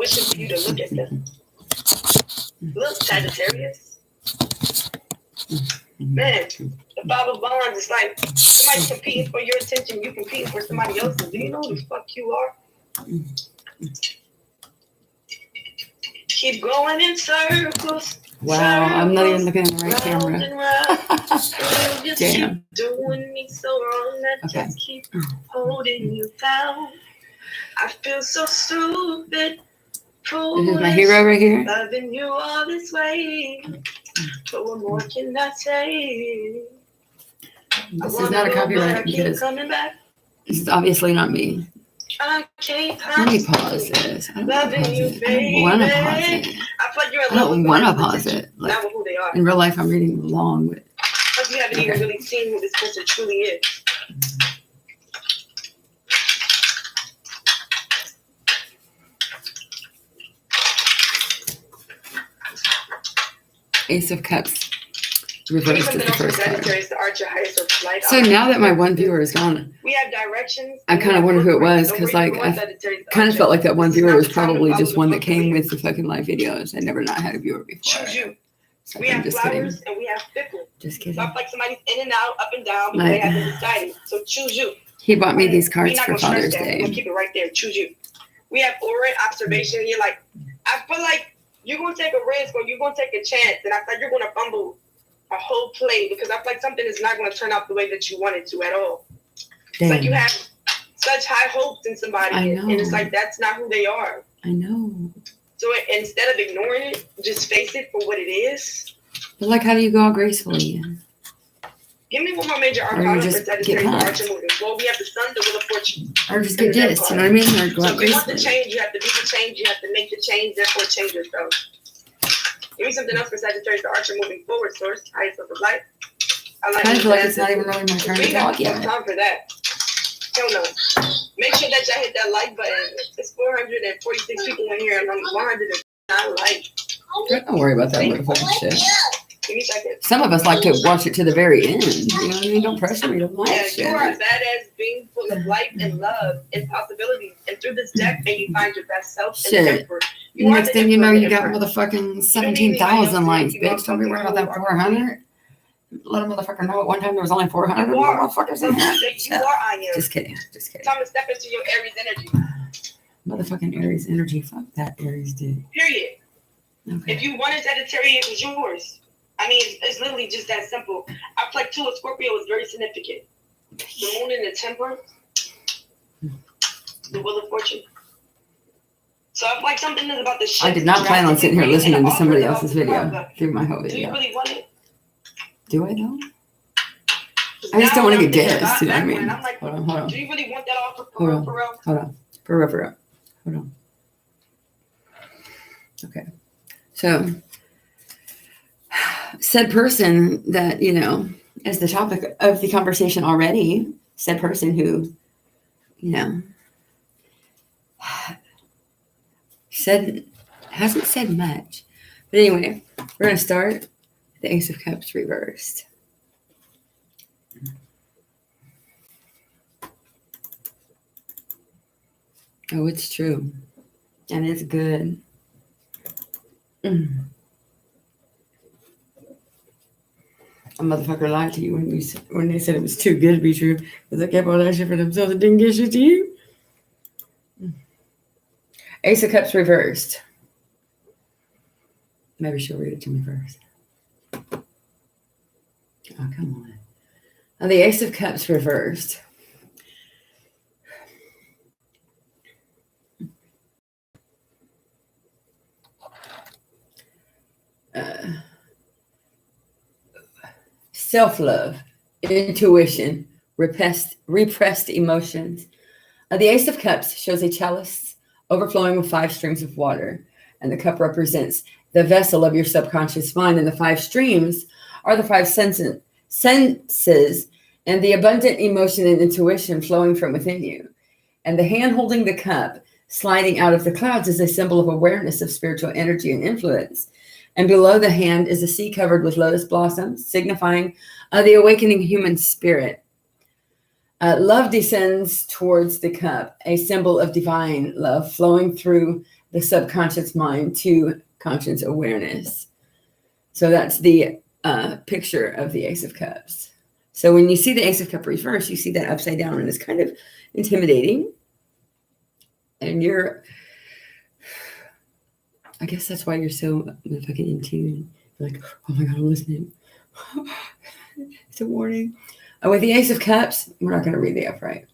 wishing for you to look at them. Look, Sagittarius. Man, the Five of Wands is like somebody's competing for your attention. You competing for somebody else's. Do you know who the fuck you are? Keep going in circles. Wow, I'm not even looking at the right camera. You Damn. keep doing me so wrong that just keep holding you down. I feel so stupid. This is my hero right here. Loving you all this way. But what more can I say? This is not a copyright because this is obviously not me. I can't Let me pause this. I don't want to pause it. I don't want to pause it. I don't want to pause it. Like, not who they are. in real life, I'm reading along with. But you haven't even really seen who this person truly is. Ace of Cups reversed is the first card. The Archer, so now that my one viewer is gone, we have directions. I kind of wonder who it was because like I kind of felt like that one viewer was probably just one that came with the fucking live videos. I never not had a viewer before. Choose you. So we I'm have just flowers kidding. and we have fickle. Just kidding. Stuff like somebody's in and out, up and down, but Like, they haven't decided. So choose you. He bought me these cards for Father's We're Day. gonna keep it right there. Choose you. We have aura observation. You're like, I feel like you're gonna take a risk or you're gonna take a chance, and I feel like you're gonna fumble a whole play because I feel like something is not gonna turn out the way that you want it to at all. It's like you have such high hopes in somebody, and it's like that's not who they are. I know. So instead of ignoring it, just face it for what it is. But like, how do you go out gracefully? Give me one more major arcana for Sagittarius Archer moving. Well, we have the Sun, the Wheel of Fortune. Or just get dissed, you know what I mean? Or go So out if you want the gracefully. change, you have to be the change, you have to make the change, therefore change yourself. Give me something else for Sagittarius the Archer moving forward, source, highest of the light. I like I feel like it's not even really my turn we to got talk yet. time for that. Hell no. Make sure that y'all hit that like button. It's 446 people in here, and I'm 109 likes. Don't worry about that motherfucking shit. Give me a second. Some of us like to watch it to the very end. You know what I mean? Don't pressure me to watch Yeah, you are a it. badass being full of life and love and possibilities. And through this deck, may you find your best self and Shit. emperor. Next thing you know, you got mother. motherfucking 17,000 likes, bitch. Don't be worried about that 400. Let a motherfucker know at one time there was only 400 motherfuckers in there. You are I am. Just kidding. Just kidding. Time to step into your Aries energy. Motherfucking Aries energy. Fuck that Aries dude. Period. Okay. If you wanted Sagittarius, it was yours. I mean, it's literally just that simple. I feel like too, a Scorpio is very significant. The moon in the temper, the Wheel of Fortune. So I feel like something is about the shit. I did not plan on sitting here listening to somebody else's video through my whole Do you video. really want it? Do I though? I just don't want to get dissed. You know what I mean? I'm like, Hold on. do you really want that offer Hold on. for real? Hold on. For real. Hold on. Okay. So, said person that, you know, as the topic of the conversation already, said person who, you know, hasn't said much. But anyway, we're going to start the Ace of Cups reversed. Oh, it's true. And it's good. A motherfucker lied to you when they said it was too good to be true. Because they kept all that shit for themselves and didn't get shit to you. Ace of Cups reversed. Maybe she'll read it to me first. Oh, come on. Now, the Ace of Cups reversed. Self-love, intuition, repressed emotions. The Ace of Cups shows a chalice overflowing with 5 streams of water, and the cup represents the vessel of your subconscious mind, and the 5 streams are the 5 senses and the abundant emotion and intuition flowing from within you. And the hand holding the cup sliding out of the clouds is a symbol of awareness of spiritual energy and influence. And below the hand is a sea covered with lotus blossoms, signifying the awakening human spirit. Love descends towards the cup, a symbol of divine love flowing through the subconscious mind to conscious awareness. So that's the picture of the Ace of Cups. So when you see the Ace of Cups reverse, you see that upside down, and it's kind of intimidating. And I guess that's why you're so fucking in tune. You're like, oh my God, I'm listening. It's a warning. With the Ace of Cups, we're not going to read the upright.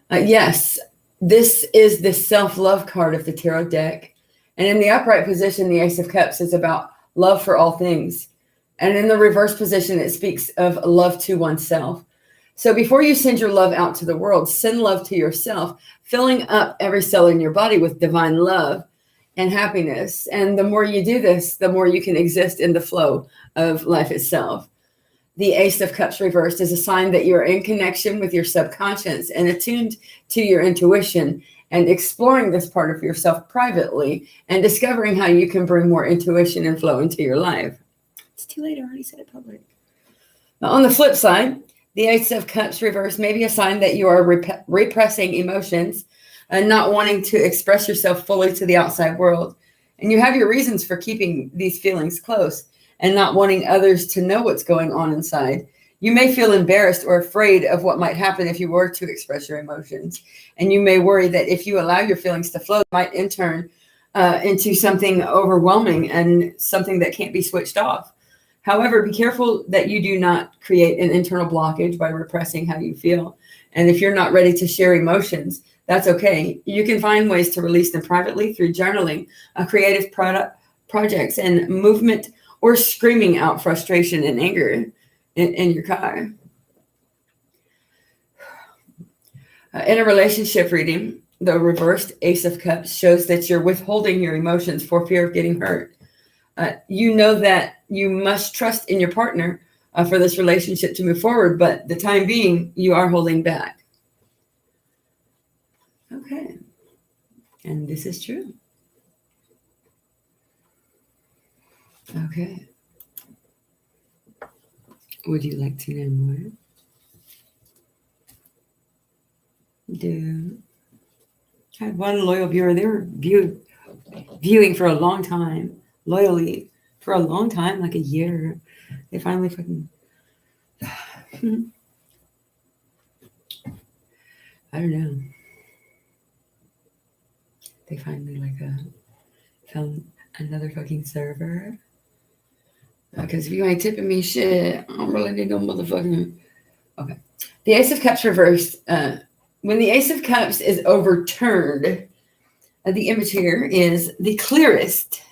Yes, this is the self-love card of the tarot deck. And in the upright position, the Ace of Cups is about love for all things. And in the reverse position, it speaks of love to oneself. So before you send your love out to the world, send love to yourself, filling up every cell in your body with divine love and happiness. And the more you do this, the more you can exist in the flow of life itself. The Ace of Cups reversed is a sign that you're in connection with your subconscious and attuned to your intuition and exploring this part of yourself privately and discovering how you can bring more intuition and flow into your life. It's too late. I already said it public. Now, on the flip side, the Ace of Cups reversed may be a sign that you are repressing emotions and not wanting to express yourself fully to the outside world. And you have your reasons for keeping these feelings close and not wanting others to know what's going on inside. You may feel embarrassed or afraid of what might happen if you were to express your emotions. And you may worry that if you allow your feelings to flow, it might in turn into something overwhelming and something that can't be switched off. However, be careful that you do not create an internal blockage by repressing how you feel. And if you're not ready to share emotions, that's okay. You can find ways to release them privately through journaling, creative projects, and movement, or screaming out frustration and anger in your car. In a relationship reading, the reversed Ace of Cups shows that you're withholding your emotions for fear of getting hurt. You know that you must trust in your partner for this relationship to move forward, but the time being, you are holding back. Okay. And this is true. Okay. Would you like to know more? I had one loyal viewer. They were viewing for a long time, loyally for a long time, like a year. They finally fucking, I don't know. They finally found another fucking server. Because if you ain't tipping me shit, I don't really need no motherfucking. Okay. The Ace of Cups reversed. When the Ace of Cups is overturned, the image here is the clearest.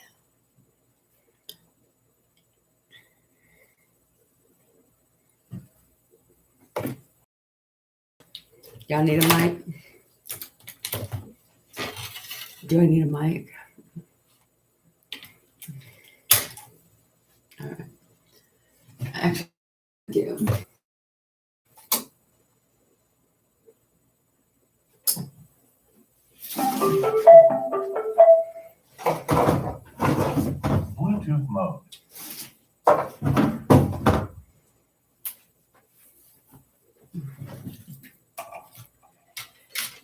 Y'all need a mic? Do I need a mic? All right. Actually, I do. Bluetooth mode.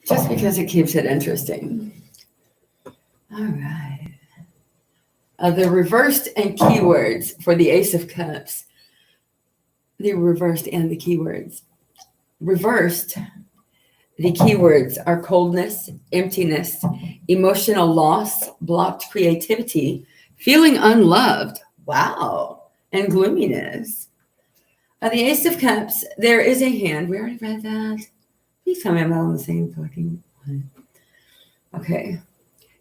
Just because it keeps it interesting. All right. The reversed and keywords for the Ace of Cups. The reversed and the keywords. Reversed, the keywords are coldness, emptiness, emotional loss, blocked creativity, feeling unloved, wow, and gloominess. The Ace of Cups, there is a hand. We already read that. Please tell me I'm not on the same fucking one. Okay.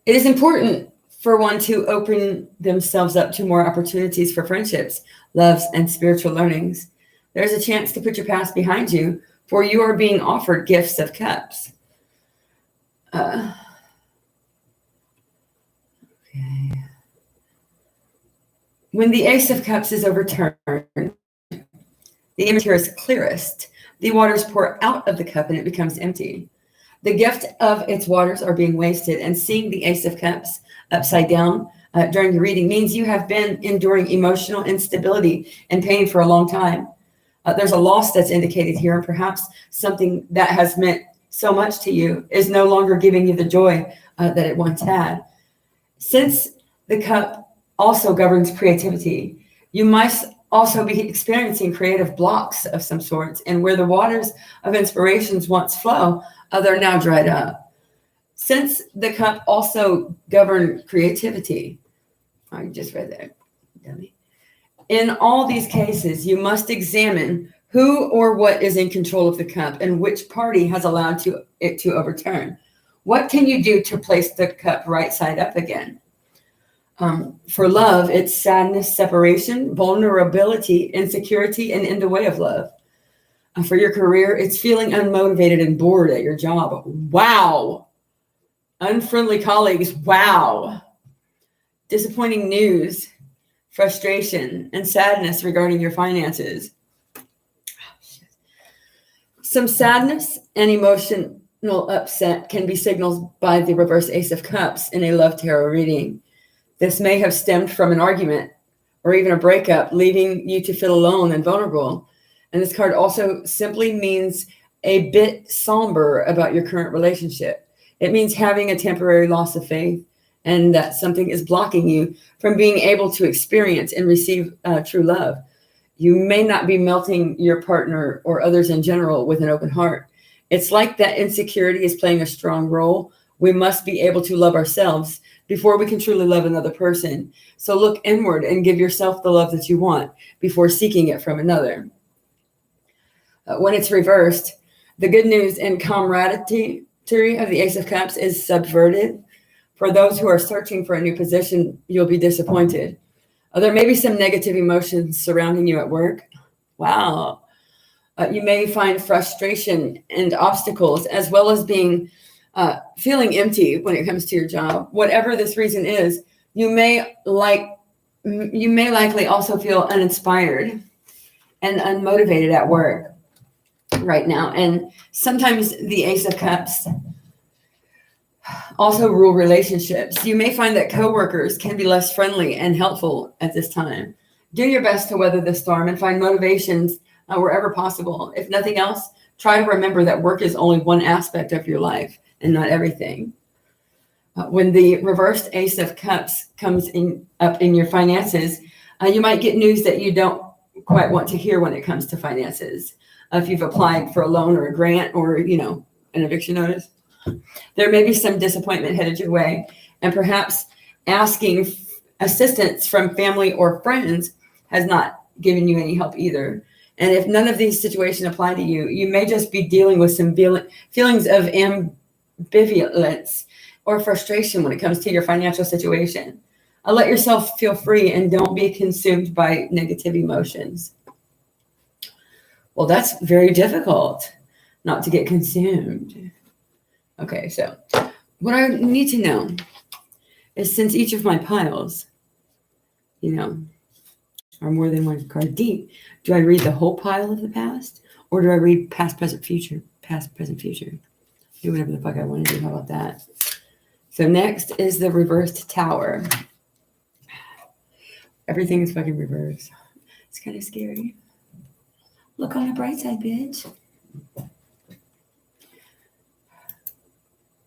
It is important for one to open themselves up to more opportunities for friendships, loves, and spiritual learnings. There's a chance to put your past behind you, for you are being offered gifts of cups. Okay. When the Ace of Cups is overturned, the image here is clearest. The waters pour out of the cup and it becomes empty. The gift of its waters are being wasted, and seeing the Ace of Cups upside down during the reading means you have been enduring emotional instability and pain for a long time. There's a loss that's indicated here, and perhaps something that has meant so much to you is no longer giving you the joy that it once had. Since the cup also governs creativity, you must also be experiencing creative blocks of some sorts, and where the waters of inspirations once flow, they're now dried up. Since the cup also govern creativity, I just read that, dummy. In all these cases, you must examine who or what is in control of the cup and which party has allowed it to overturn. What can you do to place the cup right side up again? For love, it's sadness, separation, vulnerability, insecurity, and in the way of love. For your career, it's feeling unmotivated and bored at your job. Wow. Unfriendly colleagues. Wow. Disappointing news, frustration, and sadness regarding your finances. Some sadness and emotional upset can be signaled by the reverse Ace of Cups in a love tarot reading. This may have stemmed from an argument or even a breakup, leaving you to feel alone and vulnerable. And this card also simply means a bit somber about your current relationship. It means having a temporary loss of faith and that something is blocking you from being able to experience and receive true love. You may not be melting your partner or others in general with an open heart. It's like that insecurity is playing a strong role. We must be able to love ourselves before we can truly love another person. So look inward and give yourself the love that you want before seeking it from another. When it's reversed, the good news and camaraderie of the Ace of Cups is subverted. For those who are searching for a new position, you'll be disappointed. There may be some negative emotions surrounding you at work. Wow. You may find frustration and obstacles, as well as being feeling empty when it comes to your job. Whatever this reason is, you may likely also feel uninspired and unmotivated at work right now. And sometimes the Ace of Cups also rule relationships. You may find that coworkers can be less friendly and helpful at this time. Do your best to weather the storm and find motivations wherever possible. If nothing else, try to remember that work is only one aspect of your life and not everything. When the reversed Ace of Cups comes up in your finances, you might get news that you don't quite want to hear when it comes to finances. If you've applied for a loan or a grant or, an eviction notice, there may be some disappointment headed your way, and perhaps asking assistance from family or friends has not given you any help either. And if none of these situations apply to you, you may just be dealing with some feelings of ambivalence or frustration when it comes to your financial situation. Let yourself feel free and don't be consumed by negative emotions. Well, that's very difficult, not to get consumed. Okay, so what I need to know is, since each of my piles, are more than one card deep, do I read the whole pile of the past, or do I read past, present, future, past, present, future? Do whatever the fuck I want to do. How about that? So next is the reversed Tower. Everything is fucking reversed. It's kind of scary. Look on the bright side, bitch.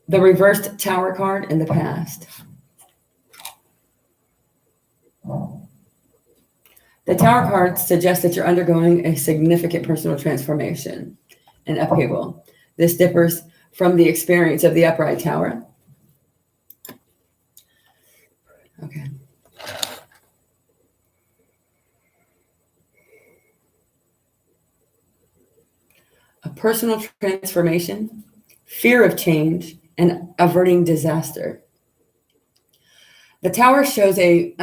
The reversed Tower card in the past. The Tower card suggests that you're undergoing a significant personal transformation and upheaval. This differs from the experience of the upright Tower. Okay. A personal transformation, fear of change, and averting disaster. The Tower shows a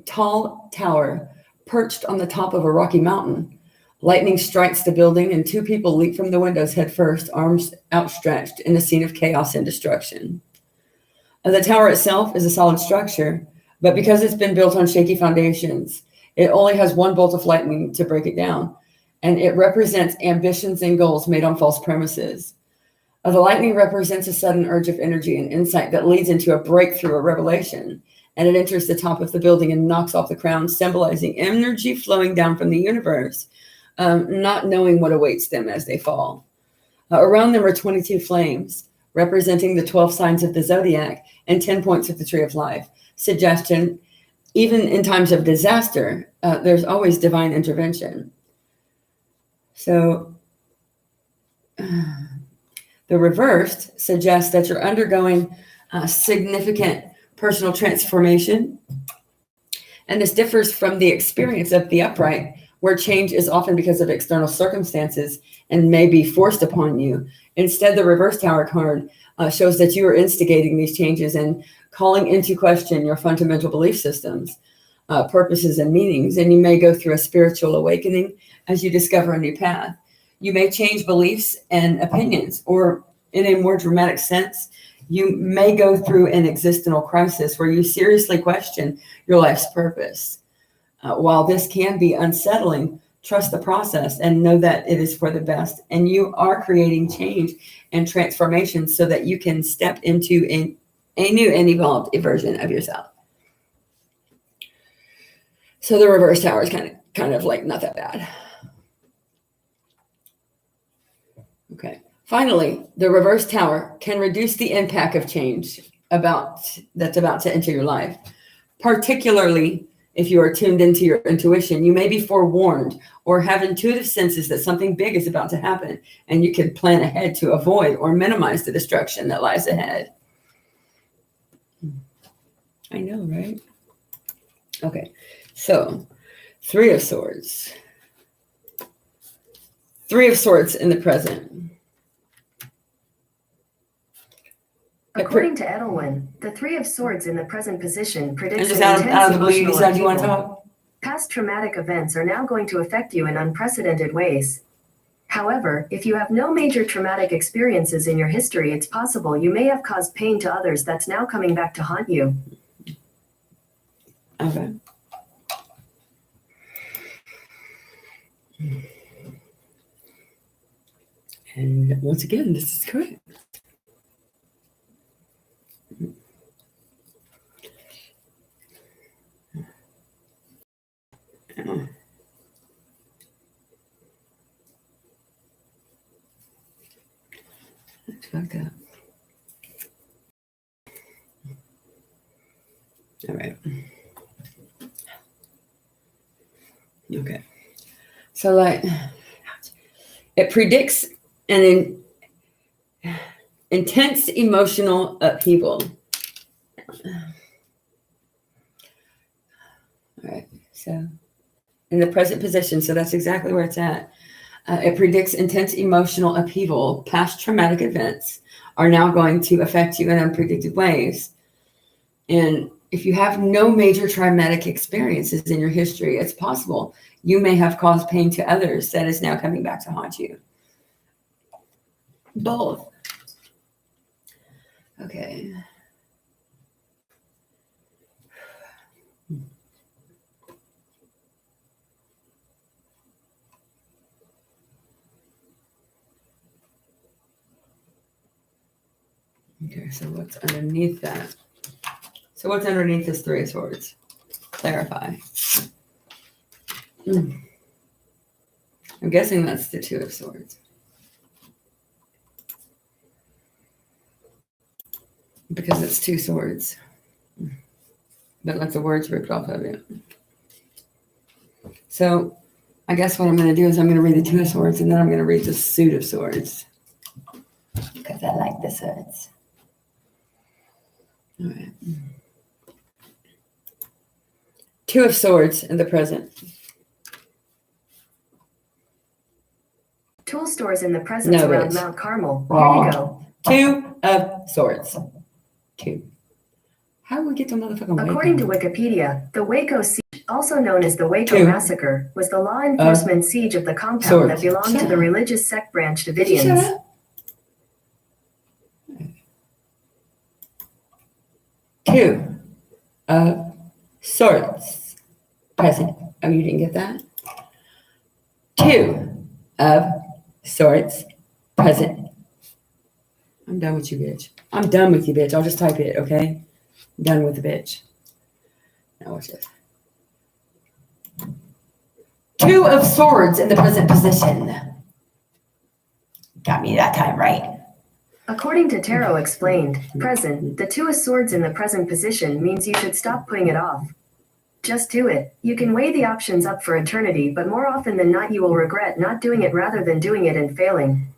tall tower perched on the top of a rocky mountain. Lightning strikes the building, and two people leap from the windows head first, arms outstretched, in a scene of chaos and destruction. The tower itself is a solid structure, but because it's been built on shaky foundations, it only has one bolt of lightning to break it down, and it represents ambitions and goals made on false premises. The lightning represents a sudden urge of energy and insight that leads into a breakthrough or revelation, and it enters the top of the building and knocks off the crown, symbolizing energy flowing down from the universe, not knowing what awaits them as they fall. Around them are 22 flames, representing the 12 signs of the zodiac, and 10 points of the Tree of Life. Suggestion, even in times of disaster, there's always divine intervention. So the reversed suggests that you're undergoing significant personal transformation. And this differs from the experience of the upright, where change is often because of external circumstances and may be forced upon you. Instead, the reverse Tower card shows that you are instigating these changes and calling into question your fundamental belief systems, purposes, and meanings. And you may go through a spiritual awakening as you discover a new path. You may change beliefs and opinions, or in a more dramatic sense, you may go through an existential crisis where you seriously question your life's purpose. While this can be unsettling, trust the process and know that it is for the best. And you are creating change and transformation so that you can step into a new and evolved version of yourself. So the reverse Tower is kind of like not that bad. Okay. Finally, the reverse Tower can reduce the impact of change that's about to enter your life. Particularly if you are tuned into your intuition, you may be forewarned or have intuitive senses that something big is about to happen, and you can plan ahead to avoid or minimize the destruction that lies ahead. I know, right? Okay, so Three of Swords. Three of Swords in the present. According to Edelwin, the Three of Swords in the present position predicts And just an out of intense the blue, you emotional decide you want to upheaval. talk? Past traumatic events are now going to affect you in unprecedented ways. However, if you have no major traumatic experiences in your history, it's possible you may have caused pain to others that's now coming back to haunt you. Okay. And once again, this is correct. That's fucked up. All right. Okay. So like it predicts an intense emotional upheaval. All right. So in the present position, so that's exactly where it's at. It predicts intense emotional upheaval. Past traumatic events are now going to affect you in unpredicted ways. And if you have no major traumatic experiences in your history, it's possible you may have caused pain to others that is now coming back to haunt you. Both. Okay. Okay, so what's underneath that? So what's underneath this Three of Swords? Clarify. I'm guessing that's the Two of Swords. Because it's two swords. But like the words ripped off of it. So I guess what I'm going to do is I'm going to read the Two of Swords and then I'm going to read the Suit of Swords. Because I like the swords. All right. Two of Swords in the present. Tool stores in the presence No, around bitch. Mount Carmel. Wrong. Here you go. Two of Swords. Two. How do we get the motherfucking According to Waco? Wikipedia, the Waco siege, also known as the Waco Two. Massacre, was the law enforcement siege of the compound Swords. that belonged Shut to the up. religious sect Branch Did you shut Davidians. up? Two of Swords. Present. Oh, you didn't get that? Two of Swords. Present. I'm done with you, bitch. I'm done with you, bitch. I'll just type it, okay? I'm done with the bitch. Now watch this. Two of Swords in the present position. Got me that time right. According to Tarot Explained, present, the Two of Swords in the present position means you should stop putting it off. Just do it. You can weigh the options up for eternity, but more often than not, you will regret not doing it rather than doing it and failing.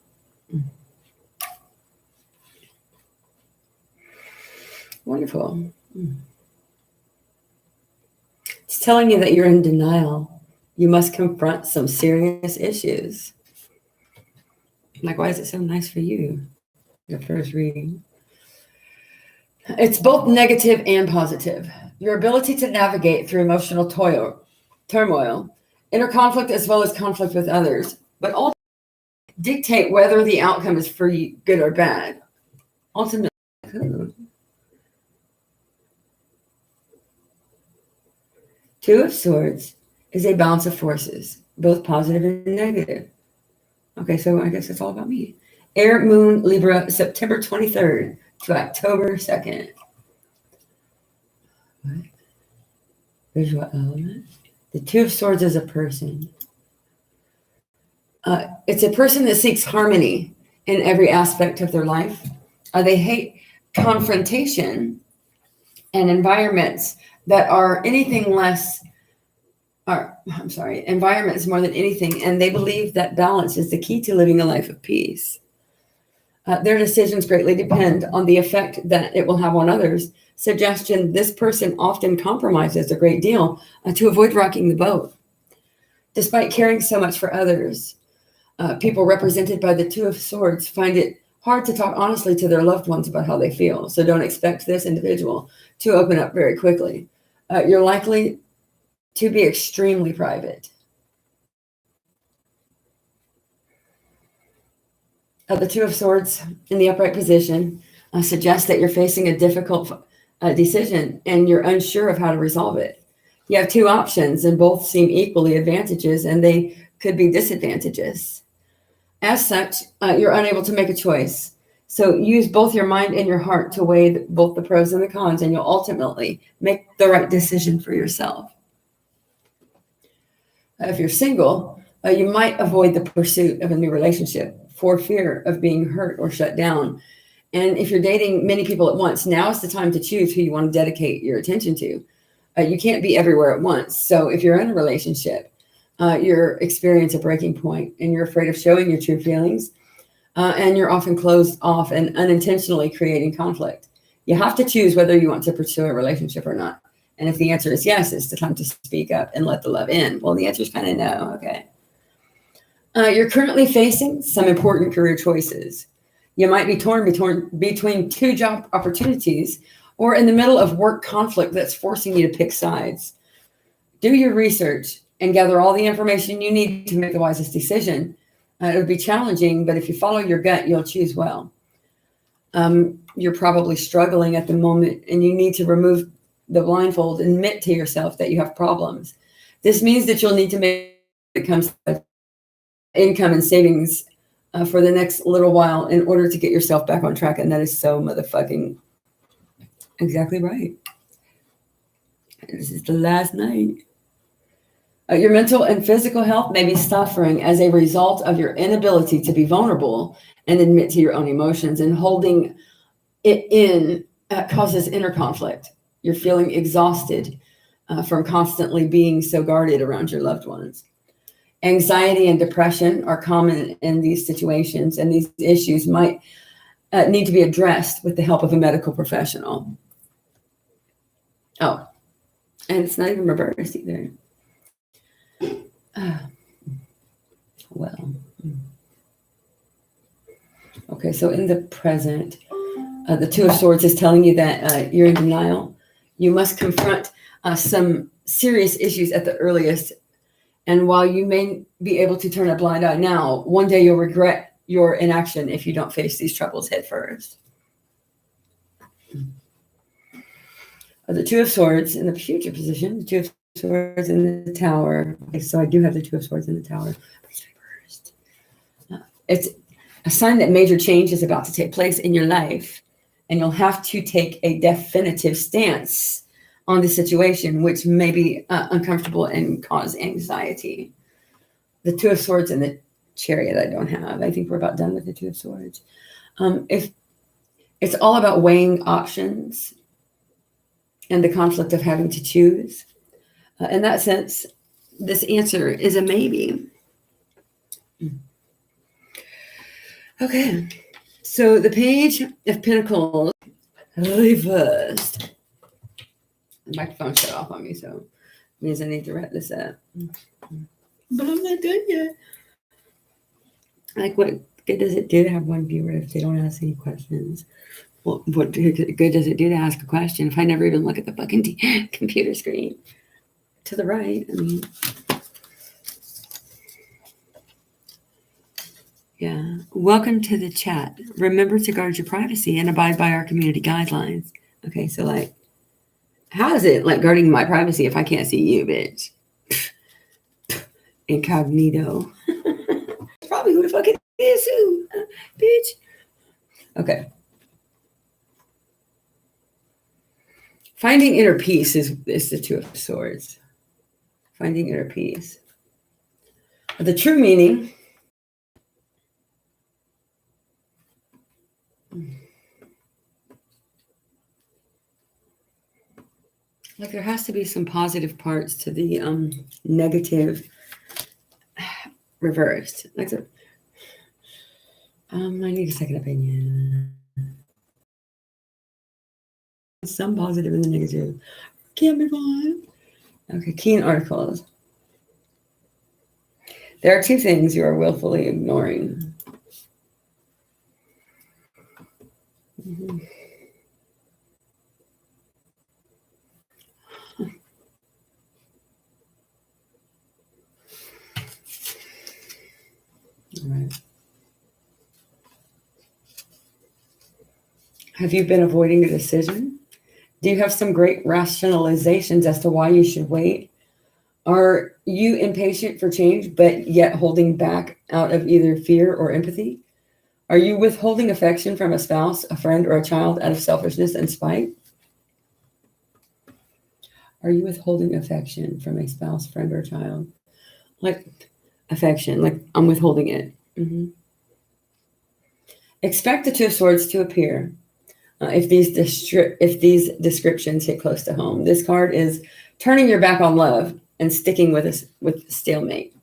Wonderful. It's telling you that you're in denial. You must confront some serious issues. Like, why is it so nice for you? The first reading. It's both negative and positive. Your ability to navigate through emotional turmoil, inner conflict as well as conflict with others, but ultimately dictate whether the outcome is for you, good or bad. Ultimately, Two of Swords is a balance of forces, both positive and negative. Okay, so I guess it's all about me. Air, Moon, Libra, September 23rd to October 2nd. What? Visual element. The Two of Swords is a person. It's a person that seeks harmony in every aspect of their life. They hate confrontation and environments that are anything less, environments more than anything, and they believe that balance is the key to living a life of peace. Their decisions greatly depend on the effect that it will have on others. Suggestion, this person often compromises a great deal to avoid rocking the boat. Despite caring so much for others, people represented by the Two of Swords find it hard to talk honestly to their loved ones about how they feel. So don't expect this individual to open up very quickly. You're likely to be extremely private. The Two of Swords in the upright position suggests that you're facing a difficult decision and you're unsure of how to resolve it. You have two options and both seem equally advantages, and they could be disadvantages. As such, you're unable to make a choice. So use both your mind and your heart to weigh both the pros and the cons, and you'll ultimately make the right decision for yourself. If you're single, you might avoid the pursuit of a new relationship for fear of being hurt or shut down. And if you're dating many people at once, now is the time to choose who you want to dedicate your attention to. You can't be everywhere at once. So if you're in a relationship, you're experiencing a breaking point and you're afraid of showing your true feelings, and you're often closed off and unintentionally creating conflict. You have to choose whether you want to pursue a relationship or not. And if the answer is yes, it's the time to speak up and let the love in. Well, the answer is kind of no. Okay. You're currently facing some important career choices. You might be torn between two job opportunities or in the middle of work conflict that's forcing you to pick sides. Do your research and gather all the information you need to make the wisest decision. It would be challenging, but if you follow your gut, you'll choose well. You're probably struggling at the moment and you need to remove the blindfold and admit to yourself that you have problems. This means that you'll need to make it comes to income and savings for the next little while in order to get yourself back on track. And that is so motherfucking exactly right. This is the last night. Your mental and physical health may be suffering as a result of your inability to be vulnerable and admit to your own emotions, and holding it in causes inner conflict. You're feeling exhausted from constantly being so guarded around your loved ones. Anxiety and depression are common in these situations, and these issues might need to be addressed with the help of a medical professional. Oh, and it's not even reversed either. Well, okay, so in the present, the Two of Swords is telling you that you're in denial. You must confront some serious issues at the earliest. And while you may be able to turn a blind eye now, one day you'll regret your inaction if you don't face these troubles head first. The Two of Swords in the future position, the Two of Swords in the Tower. Okay, so I do have the Two of Swords in the Tower. It's a sign that major change is about to take place in your life, and you'll have to take a definitive stance on the situation, which may be uncomfortable and cause anxiety. The Two of Swords and the Chariot I don't have. I think we're about done with the Two of Swords. If It's all about weighing options and the conflict of having to choose. In that sense, this answer is a maybe. Okay, so the Page of Pentacles reversed. The microphone shut off on me, so it means I need to wrap this up. But I'm not done yet. Like, what good does it do to have one viewer if they don't ask any questions? Well, what good does it do to ask a question if I never even look at the fucking computer screen? To the right, I mean. Yeah. Welcome to the chat. Remember to guard your privacy and abide by our community guidelines. Okay, so like, how is it like guarding my privacy if I can't see you, bitch? Incognito. Probably who the fuck it is, who, bitch. Okay. Finding inner peace is the Two of Swords. Finding inner peace. The true meaning. Like there has to be some positive parts to the negative reversed. Like the, I need a second opinion. Some positive and the negative. Can't be fine. Okay, keen articles. There are two things you are willfully ignoring. Mm-hmm. All right. Have you been avoiding a decision? Do you have some great rationalizations as to why you should wait? Are you impatient for change, but yet holding back out of either fear or empathy? Are you withholding affection from a spouse, a friend, or a child out of selfishness and spite? Are you withholding affection from a spouse, friend, or child? Like affection, like I'm withholding it. Mm-hmm. Expect the Two of Swords to appear if these descriptions hit close to home. This card is turning your back on love and sticking with stalemate.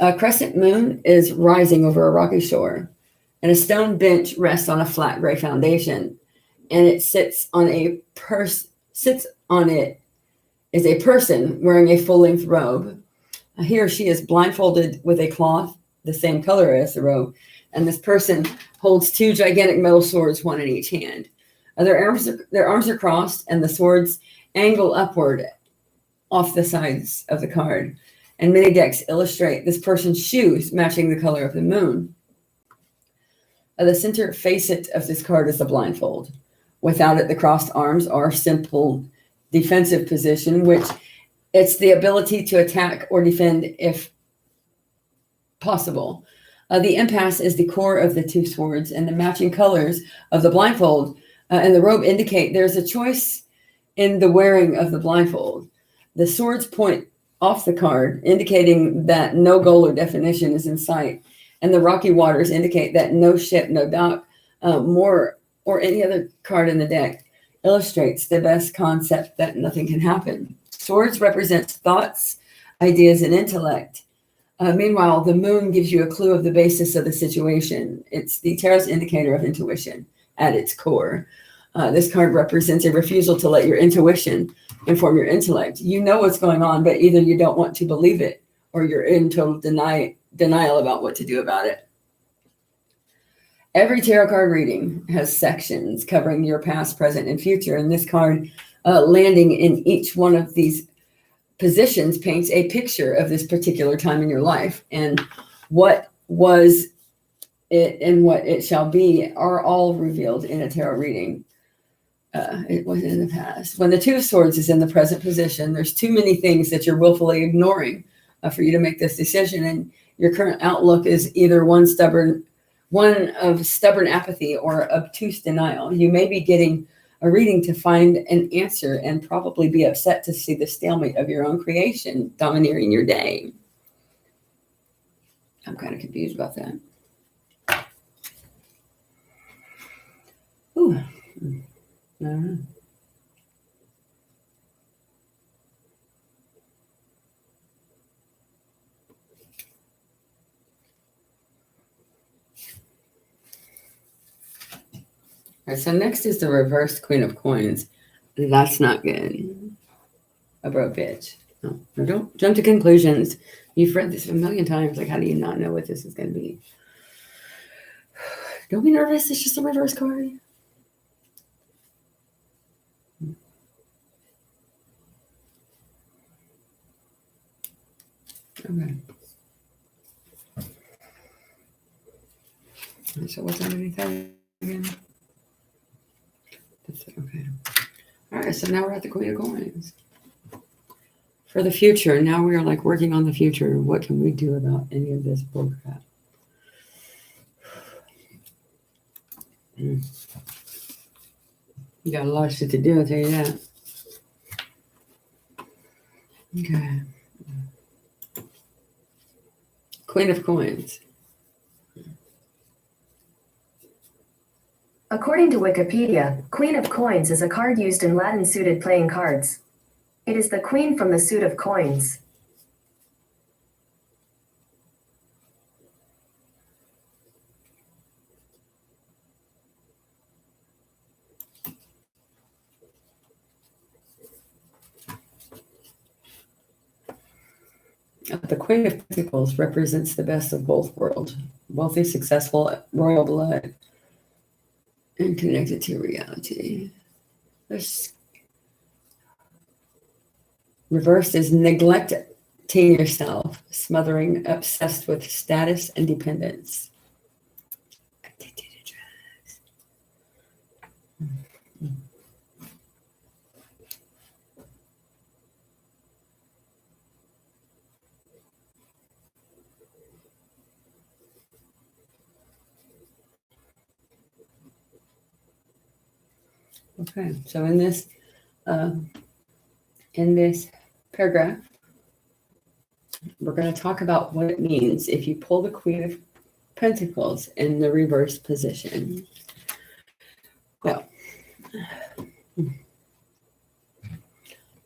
A crescent moon is rising over a rocky shore, and a stone bench rests on a flat gray foundation, and it sits on it is a person wearing a full-length robe. He or she is blindfolded with a cloth the same color as the robe, and this person holds two gigantic metal swords, one in each hand. Their arms are crossed, and the swords angle upward off the sides of the card. And many decks illustrate this person's shoes matching the color of the moon. The center facet of this card is the blindfold. Without it, the crossed arms are simple defensive position, which it's the ability to attack or defend if possible. The impasse is the core of the Two Swords, and the matching colors of the blindfold and the robe indicate there's a choice in the wearing of the blindfold. The swords point off the card, indicating that no goal or definition is in sight, and the rocky waters indicate that no ship, no dock, more or any other card in the deck illustrates the best concept that nothing can happen. Swords represents thoughts, ideas, and intellect. Meanwhile, the moon gives you a clue of the basis of the situation. It's the tarot's indicator of intuition at its core. This card represents a refusal to let your intuition inform your intellect. You know what's going on, but either you don't want to believe it or you're in total denial about what to do about it. Every tarot card reading has sections covering your past, present, and future, and this card landing in each one of these positions paints a picture of this particular time in your life, and what was it and what it shall be are all revealed in a tarot reading. It was in the past. When the Two of Swords is in the present position, there's too many things that you're willfully ignoring for you to make this decision, and your current outlook is either one of stubborn apathy or obtuse denial. You may be getting a reading to find an answer and probably be upset to see the stalemate of your own creation domineering your day. I'm kind of confused about that. Ooh. I don't know. All right, so next is the reverse Queen of Coins. That's not good. A broke bitch. No, don't jump to conclusions. You've read this a million times. Like, how do you not know what this is going to be? Don't be nervous. It's just a reverse card. Okay. So what's underneath that again? Okay. All right. So now we're at the Queen of Coins. For the future, now we are like working on the future. What can we do about any of this bullcrap? You got a lot of shit to do, I'll tell you that. Okay. Queen of Coins. According to Wikipedia, Queen of Coins is a card used in Latin suited playing cards. It is the queen from the suit of coins. The Queen of Pentacles represents the best of both worlds. Wealthy, successful, royal blood, and connected to reality. This reversed is neglecting yourself, smothering, obsessed with status and dependence. Addicted to drugs. Okay, so in this paragraph, we're going to talk about what it means if you pull the Queen of Pentacles in the reverse position. Well,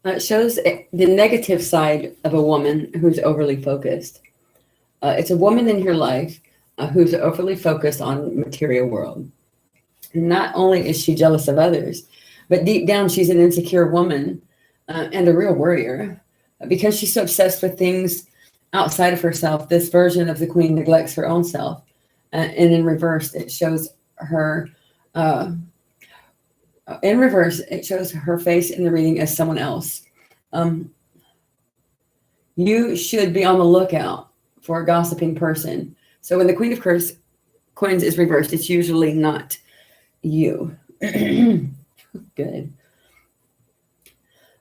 it shows the negative side of a woman who's overly focused. It's a woman in your life who's overly focused on material world. Not only is she jealous of others, but deep down she's an insecure woman and a real warrior. Because she's so obsessed with things outside of herself, this version of the queen neglects her own self. And in reverse, it shows her face in the reading as someone else. You should be on the lookout for a gossiping person. So when the Queen of Coins is reversed, it's usually not you. Good.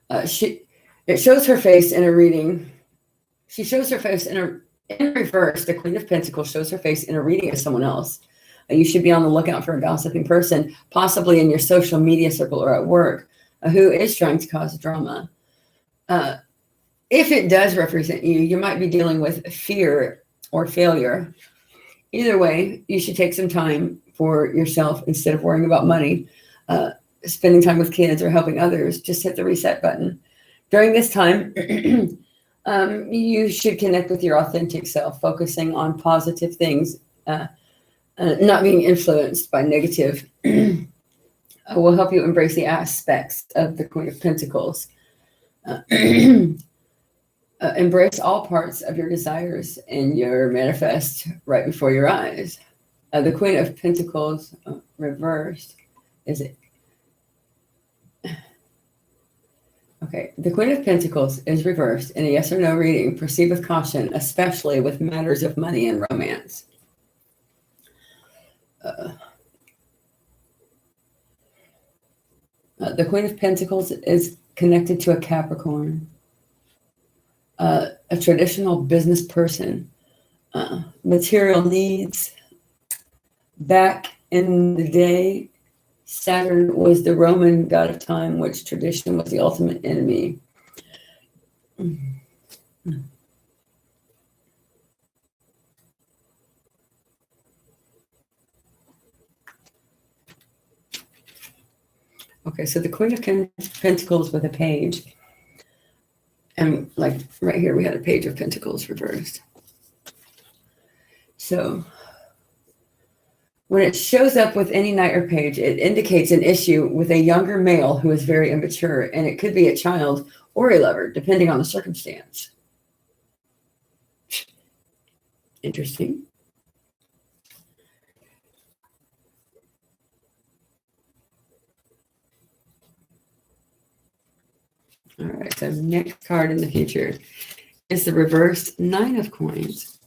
It shows her face in a reading. She shows her face in reverse. The Queen of Pentacles shows her face in a reading as someone else. You should be on the lookout for a gossiping person, possibly in your social media circle or at work, who is trying to cause drama. If it does represent you, you might be dealing with fear or failure. Either way, you should take some time for yourself instead of worrying about money, spending time with kids or helping others. Just hit the reset button. During this time, you should connect with your authentic self, focusing on positive things, not being influenced by negative. Will help you embrace the aspects of the Queen of Pentacles. Embrace all parts of your desires and your manifest right before your eyes. The Queen of Pentacles reversed. Is it? Okay. The Queen of Pentacles is reversed in a yes or no reading. Proceed with caution, especially with matters of money and romance. The Queen of Pentacles is connected to a Capricorn. A traditional business person, material needs. Back in the day, Saturn was the Roman god of time, which tradition was the ultimate enemy. Okay, so the Queen of Pentacles with a page. And like right here, we had a Page of Pentacles reversed. So when it shows up with any knight or page, it indicates an issue with a younger male who is very immature, and it could be a child or a lover, depending on the circumstance. Interesting. All right, so next card in the future is the reversed Nine of Coins.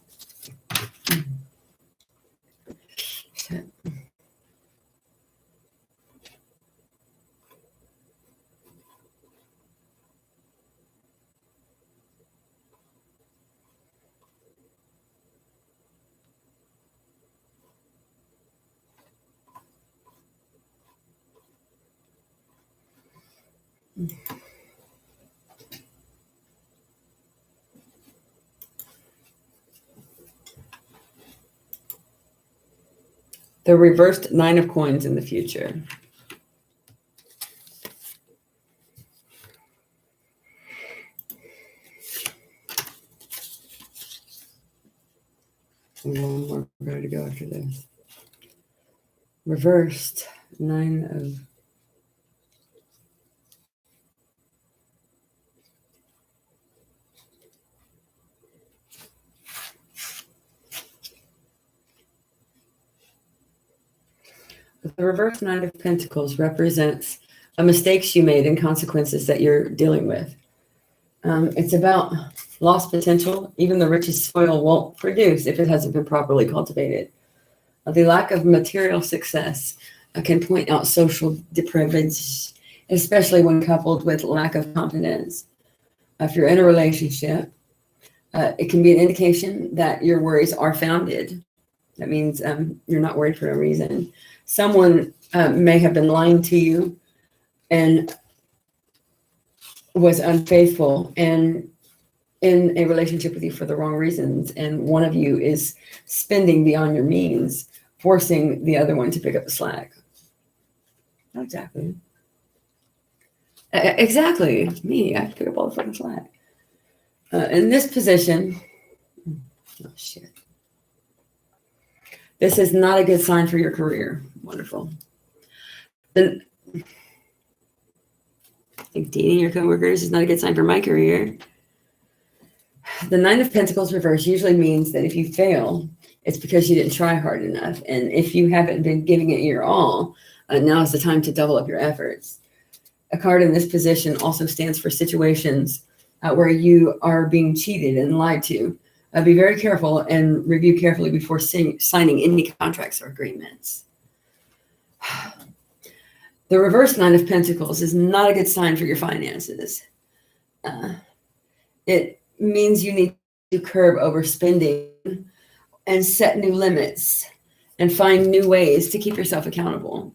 The reversed Nine of Coins in the future. One more card to go after this. Reversed Nine of The reverse Nine of Pentacles represents mistakes you made and consequences that you're dealing with. It's about lost potential. Even the richest soil won't produce if it hasn't been properly cultivated. The lack of material success can point out social deprivation, especially when coupled with lack of confidence. If you're in a relationship, it can be an indication that your worries are founded. That means you're not worried for a reason. Someone may have been lying to you and was unfaithful and in a relationship with you for the wrong reasons. And one of you is spending beyond your means, forcing the other one to pick up the slack. Not exactly. Exactly. Me, I have to pick up all the fucking slack. In this position, oh shit. This is not a good sign for your career. Wonderful. Then, I think dating your coworkers is not a good sign for my career. The Nine of Pentacles reverse usually means that if you fail, it's because you didn't try hard enough. And if you haven't been giving it your all, now is the time to double up your efforts. A card in this position also stands for situations where you are being cheated and lied to. Be very careful and review carefully before signing any contracts or agreements. The reverse Nine of Pentacles is not a good sign for your finances. It means you need to curb overspending and set new limits and find new ways to keep yourself accountable.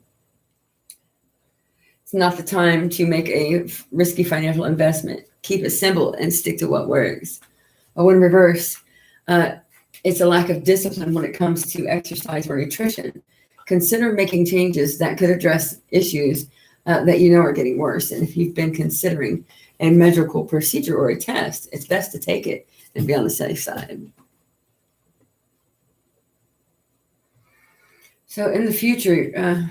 It's not the time to make a risky financial investment. Keep it simple and stick to what works. When reverse, it's a lack of discipline when it comes to exercise or nutrition. Consider making changes that could address issues that you know are getting worse. And if you've been considering a medical procedure or a test, it's best to take it and be on the safe side. So in the future,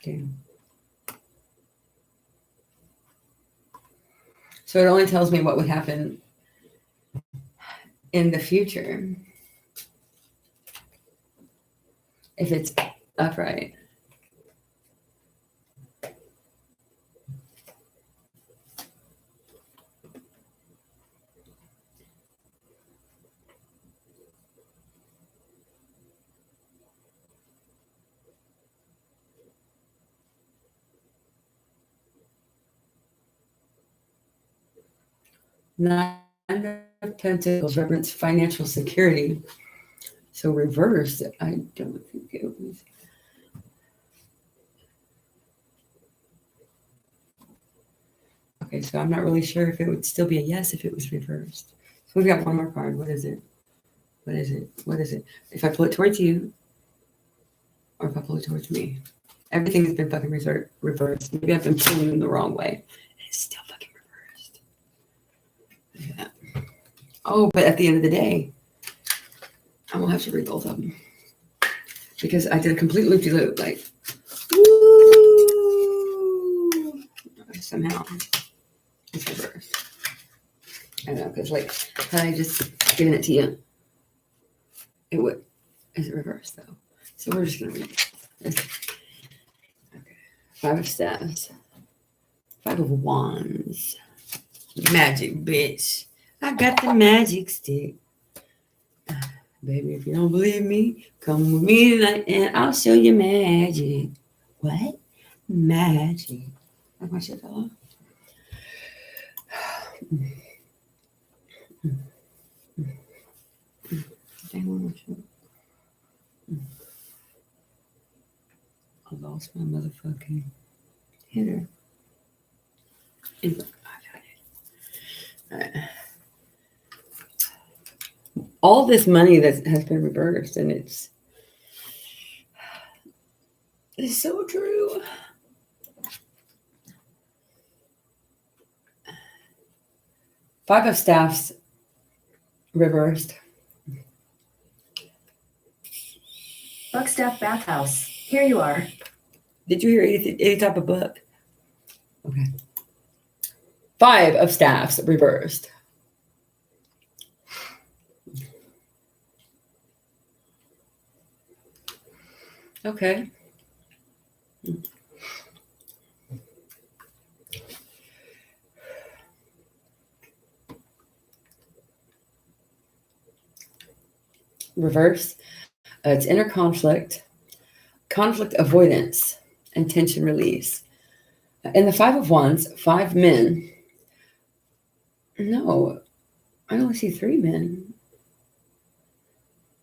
okay. So it only tells me what would happen in the future if it's upright. Nine of Pentacles represents financial security. So reverse, I don't think it was. Okay, so I'm not really sure if it would still be a yes if it was reversed. So we've got one more card. What is it? What is it? What is it? If I pull it towards you, or if I pull it towards me. Everything has been fucking reversed. Maybe I've been pulling them the wrong way. It's still fucking reversed. Look at that. Oh, but at the end of the day, I will have to read both of them because I did a complete loop-de-loop. Like, woo! Somehow it's reversed. I don't know, because like, had I just given it to you, it would. Is it reversed though? So we're just gonna read this. Okay. 5 of Staves. 5 of Wands. Magic, bitch. I got the magic stick. Baby, if you don't believe me, come with me tonight and I'll show you magic. What? Magic. Like my shit fell off. I lost my motherfucking hitter. All this money that has been reversed, and it's so true. Five of Staffs reversed. Buckstaff Bathhouse. Here you are. Did you hear any type of book? Okay. 5 of Staffs reversed. Okay. Reverse. It's inner conflict, conflict avoidance, and tension release. In the 5 of Wands, 5 men. No, I only see 3 men.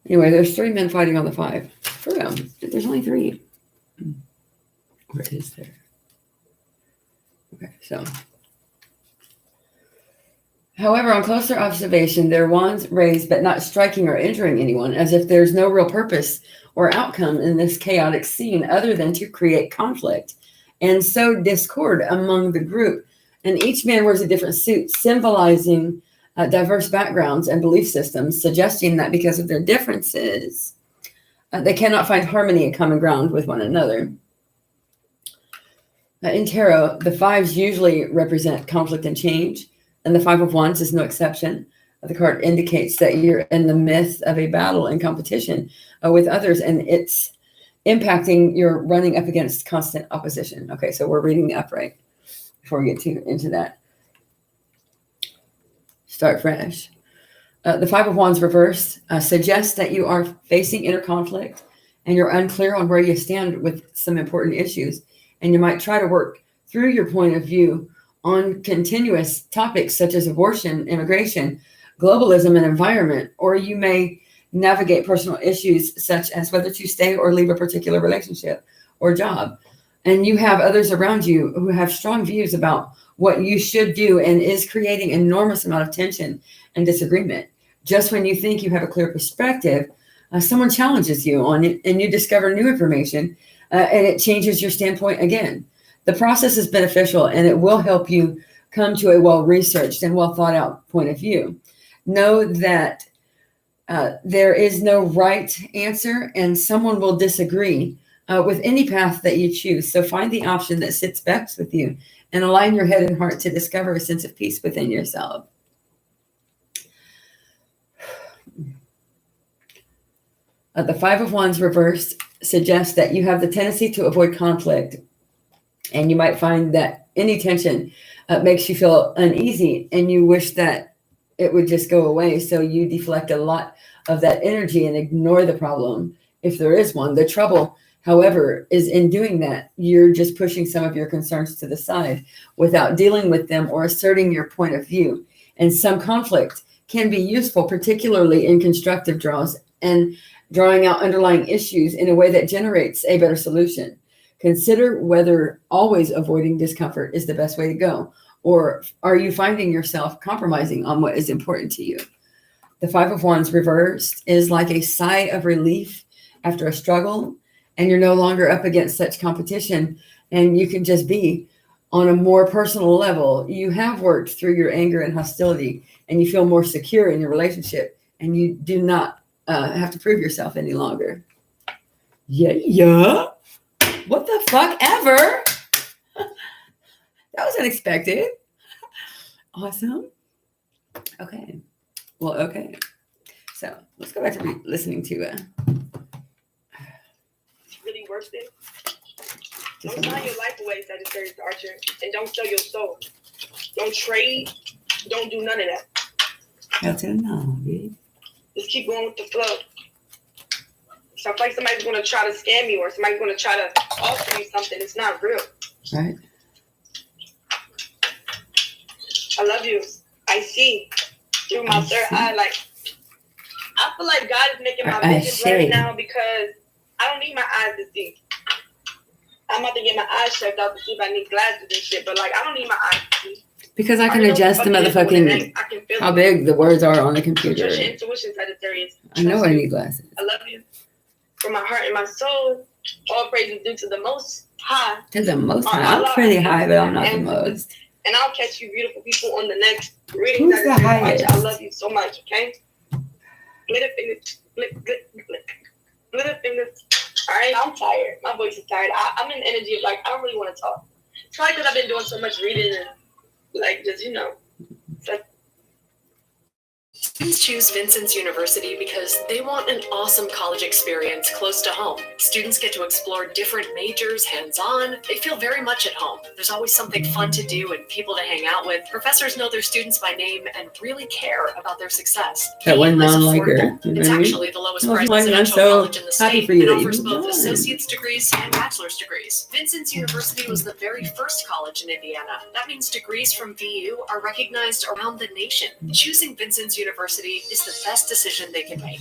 Anyway, there's 3 men fighting on the 5. For real, there's only 3. Where is there? Okay, so. However, on closer observation, their wands raised but not striking or injuring anyone, as if there's no real purpose or outcome in this chaotic scene other than to create conflict and sow discord among the group. And each man wears a different suit, symbolizing diverse backgrounds and belief systems, suggesting that because of their differences, they cannot find harmony and common ground with one another. In tarot, the 5s usually represent conflict and change, and the 5 of Wands is no exception. The card indicates that you're in the midst of a battle and competition with others, and it's impacting your running up against constant opposition. Okay, so we're reading the upright before we get into that. Start fresh. The 5 of Wands reverse suggests that you are facing inner conflict and you're unclear on where you stand with some important issues, and you might try to work through your point of view on continuous topics such as abortion, immigration, globalism, and environment, or you may navigate personal issues such as whether to stay or leave a particular relationship or job. And you have others around you who have strong views about what you should do, and is creating an enormous amount of tension and disagreement. Just when you think you have a clear perspective, someone challenges you on it and you discover new information and it changes your standpoint again. The process is beneficial and it will help you come to a well-researched and well-thought-out point of view. Know that there is no right answer, and someone will disagree with any path that you choose. So find the option that sits best with you and align your head and heart to discover a sense of peace within yourself. The 5 of Wands reversed suggests that you have the tendency to avoid conflict, and you might find that any tension makes you feel uneasy and you wish that it would just go away. So you deflect a lot of that energy and ignore the problem if there is one. The trouble, however, is in doing that, you're just pushing some of your concerns to the side without dealing with them or asserting your point of view. And some conflict can be useful, particularly in constructive draws and drawing out underlying issues in a way that generates a better solution. Consider whether always avoiding discomfort is the best way to go, or are you finding yourself compromising on what is important to you? The 5 of Wands reversed is like a sigh of relief after a struggle, and you're no longer up against such competition, and you can just be on a more personal level. You have worked through your anger and hostility, and you feel more secure in your relationship, and you do not have to prove yourself any longer. Yeah. What the fuck ever? That was unexpected. Awesome. Okay. Well, okay. So let's go back to listening to It's really worth it. Don't sign your life away, Sagittarius Archer, and don't sell your soul. Don't trade. Don't do none of that. That's enough, bitch. Just keep going with the flow. So I feel like somebody's going to try to scam you, or somebody's going to try to offer you something. It's not real. Right. I love you. I see through my third eye. Like, I feel like God is making my vision right now because I don't need my eyes to see. I'm about to get my eyes checked out to see if I need glasses and shit, but like, I don't need my eyes to see. Because I can adjust the motherfucking how big the words are on the computer. Trust your intuition, Sagittarius. I know I need glasses. I love you. From my heart and my soul, all praise is due to the Most High. To the Most High. I'm pretty high, but I'm not the most. And I'll catch you beautiful people on the next reading. Who's the highest? I love you so much, okay? Glitter fingers. Glitter fingers. All right, I'm tired. My voice is tired. I'm in the energy of like, I don't really want to talk. It's probably because I've been doing so much reading and like just, you know. Like, Students choose Vincent's University because they want an awesome college experience close to home. Students get to explore different majors hands-on. They feel very much at home. There's always something fun to do and people to hang out with. Professors know their students by name and really care about their success. That one Campus is non-liker. affordable. It's actually the lowest Oh, priced I'm residential so college in the happy state for you and that offers you both joined. associate's degrees and bachelor's degrees. Vincent's University was the very first college in Indiana. That means degrees from VU are recognized around the nation. Choosing Vincent's University is the best decision they can make.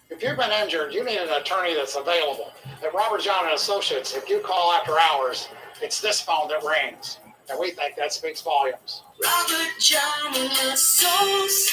If you've been injured, you need an attorney that's available. At Robert John and Associates, if you call after hours, it's this phone that rings. And we think that speaks volumes. Robert John and Associates.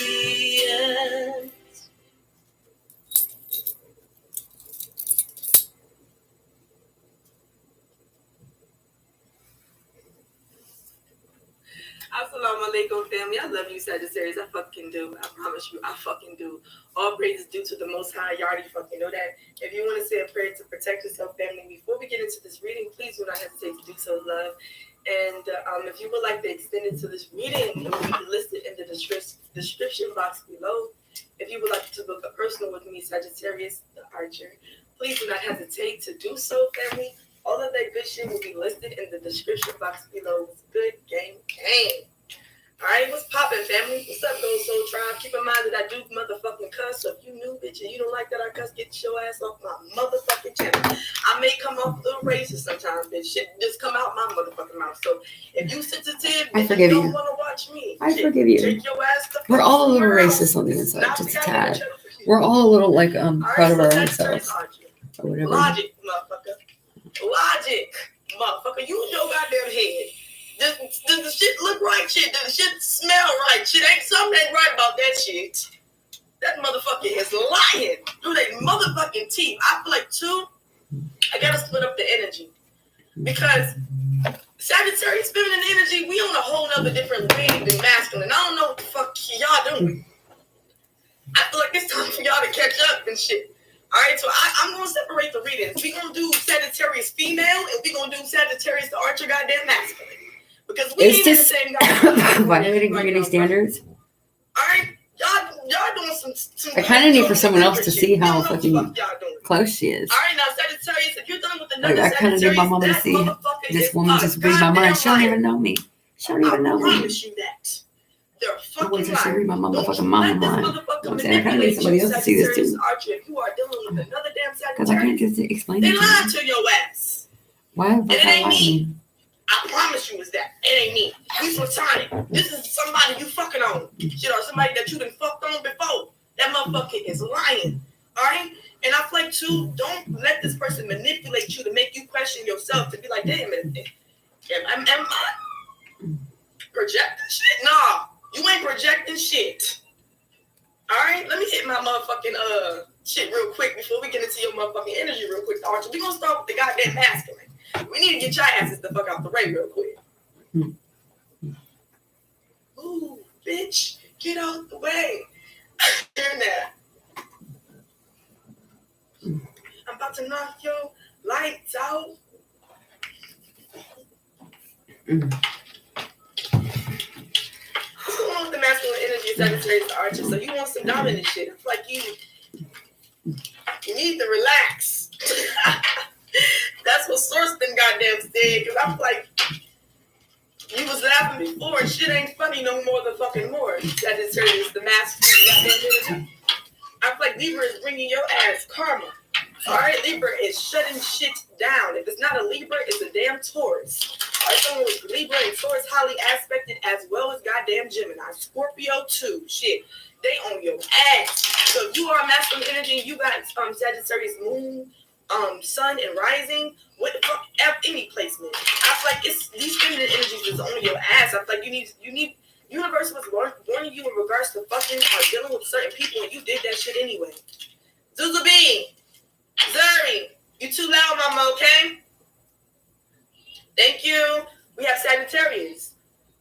Assalamu alaikum, family. I love you, Sagittarius. I fucking do. I promise you, I fucking do. All praise is due to the Most High. You already fucking know that. If you want to say a prayer to protect yourself, family, before we get into this reading, please do not hesitate to do so, love. And if you would like to extend it to this reading, it will be listed in the description box below. If you would like to book a personal with me, Sagittarius the Archer, please do not hesitate to do so, family. All of that good shit will be listed in the description box below. It's good game. All right, what's poppin', family? What's up, Gold Soul Tribe? Keep in mind that I do motherfucking cuss. So if you new, bitch, and you don't like that I cuss, get your ass off my motherfucking channel. I may come off a little racist sometimes, bitch. Shit just come out my motherfucking mouth. So if you sensitive, I and forgive you don't you. want to watch me, I shit, forgive you. take your ass to We're all a little somewhere else. racist on the inside, Now just we a got tad. another channel for you. We're all a little like All right, proud of so our own Sagittarius selves Archer. or whatever. Logic, motherfucker. Logic, motherfucker. Use your goddamn head. Does the shit look right? Shit, does the shit smell right? Shit, something ain't right about that shit. That motherfucker is lying through their motherfucking teeth. I feel like too, I gotta split up the energy. Because Sagittarius feminine energy, we on a whole nother different wave than masculine. I don't know what the fuck y'all doing. I feel like it's time for y'all to catch up and shit. All right, so I'm going to separate the readings. We're going to do Sagittarius female, and we're going to do Sagittarius the Archer goddamn masculine. Because we Is ain't in the this same goddamn violating right community now, standards? All right, y'all doing some I kind of need for someone else to shit. see You how don't know what the fucking fuck y'all doing. close she is. All right, now Sagittarius, if you're done with another Like, I kind of need my mama to Sagittarius, see that motherfucker this is woman a just read my mind. goddamn She don't liar. even know me. She don't even know I me. promise you that. They're a I fucking want to liar. read my Don't motherfucking you mind let this mind. motherfucker I'm saying I kind of need manipulate somebody you, else to see this Sagittarius too. Archer. If you are dealing with another damn Because I can't Sagittarius, just explain they it to lied you. to your ass. Why would And it I ain't lie to me. me? I promise you it's that. It ain't me. You platonic. This is somebody you fucking on. Shit, or somebody that you done fucked on before. That motherfucker is lying. Alright? And I feel like too, don't let this person manipulate you to make you question yourself to be like, damn it. projecting shit. All right, let me hit my motherfucking shit real quick before we get into your motherfucking energy real quick, Archer. We gonna start with the goddamn masculine. We need to get your asses the fuck out the way real quick. Ooh, bitch, get out the way. Hear that? I'm about to knock your lights out. What's going on with the masculine energy of Sagittarius to Archer? So you want some dominant shit. I feel like you need to relax. That's what Source then goddamn said. Because I feel like you was laughing before and shit ain't funny no more than fucking more. Sagittarius, the masculine goddamn energy. I feel like Libra is bringing your ass karma. All right, Libra is shutting shit down. If it's not a Libra, it's a damn Taurus. All right, someone with Libra and Taurus highly aspected as well as goddamn Gemini. Scorpio too. Shit, they on your ass. So if you are masculine energy and you got Sagittarius moon, sun and rising, what the fuck, any placement. I feel like it's these feminine energies is on your ass. I feel like you need. Universe was warning you in regards to fucking or dealing with certain people, and you did that shit anyway. Zuzabee, Zuri, you too loud, mama, okay? Thank you. We have Sagittarius.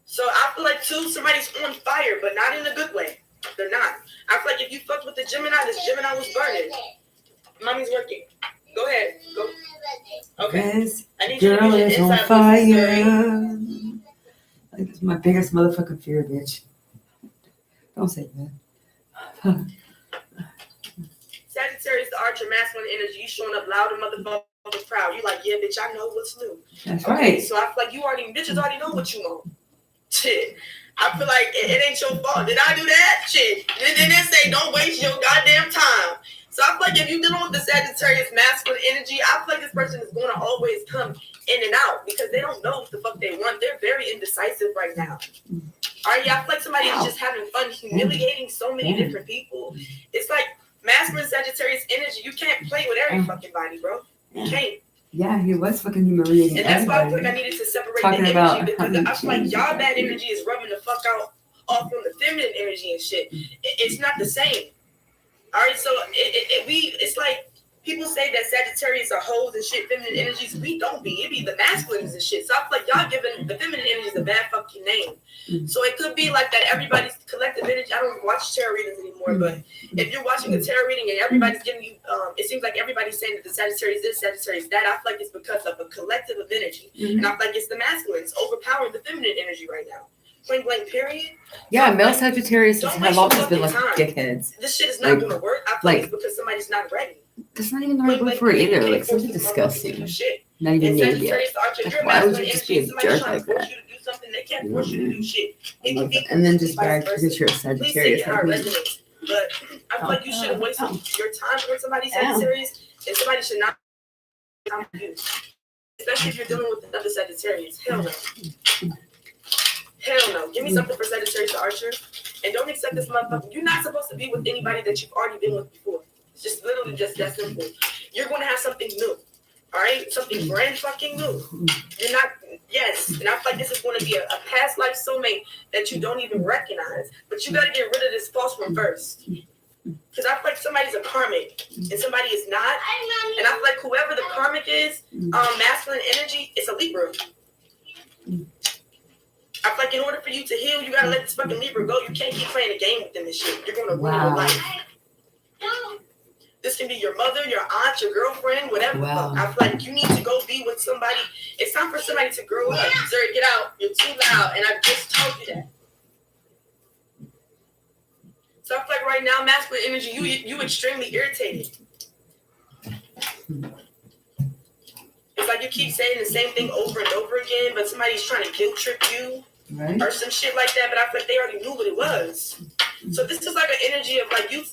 So I feel like, too, somebody's on fire, but not in a good way. They're not. I feel like if you fucked with the Gemini, this Gemini was burning. Mommy's working. Go ahead. Go. Okay. This I need you to girl get is your on inside fire. Zuri. It's my biggest motherfucking fear, bitch. Don't say that. Sagittarius, the Archer, masculine energy. You showing up loud and motherfucking proud. You like, yeah, bitch, I know what's new. That's Okay, right. so I feel like bitches already know what you want. Shit. I feel like it ain't your fault. Did I do that? Shit. They say don't waste your goddamn time. So I feel like if you're dealing with the Sagittarius masculine energy, I feel like this person is going to always come in and out because they don't know what the fuck they want. They're very indecisive right now. All right, yeah, I feel like somebody is just having fun humiliating so many different people. It's like masculine Sagittarius energy. You can't play with every fucking body, bro. You can't. Yeah, he was fucking humiliating. And that's why I feel like I everybody. needed to separate Talking the about energy because having I feel like change. y'all bad energy is rubbing the fuck out off on the feminine energy and shit. It's not the same. All right, so it's like people say that Sagittarius are hoes and shit, feminine energies. We don't be. It be the masculines and shit. So I feel like y'all giving the feminine energies a bad fucking name. So it could be like that everybody's collective energy. I don't watch tarot readings anymore, but if you're watching a tarot reading and everybody's giving you, it seems like everybody's saying that the Sagittarius this, Sagittarius that. I feel like it's because of a collective of energy. And I feel like it's the masculines overpowering the feminine energy right now. Point blank, period. Yeah, So, male like, Sagittarius don't have waste always your been like fucking time. dickheads. This shit is not Like- going to work. I feel like it's because somebody's not ready. That's not even the right word for it either. Like something disgusting. Not even And named yet. Sagittarius, Archer, Like, you're why would masculine you just energy. be a Somebody's jerk trying like to force that? you to do something. They can't force you to do shit. It can be And then just vice brag versa. because you're a Please take Sagittarius. it how it Like, resonates. But I feel like you shouldn't waste Ow. your time with somebody Ow. Sagittarius, and somebody should not time with you. Especially if you're dealing with another Sagittarius. Hell no. Hell no. Give me something for Sagittarius or Archer. And don't accept this motherfucker. You're not supposed to be with anybody that you've already been with before. It's just literally just that simple. You're going to have something new. All right? Something brand fucking new. You're not, yes. And I feel like this is going to be a past life soulmate that you don't even recognize. But you got to get rid of this false one first. Because I feel like somebody's a karmic and somebody is not. And I feel like whoever the karmic is, masculine energy, it's a Libra. I feel like in order for you to heal, you gotta let this fucking Libra go. You can't keep playing a game with them and shit. You're gonna ruin your Wow. life. This can be your mother, your aunt, your girlfriend, whatever. Wow. I feel like you need to go be with somebody. It's time for somebody to grow up. Sir, get out. You're too loud, and I just told you that. So I feel like right now, masculine energy, you extremely irritated. It's like you keep saying the same thing over and over again, but somebody's trying to guilt trip you. right? Or some shit like that, but I feel like they already knew what it was. So this is like an energy of like you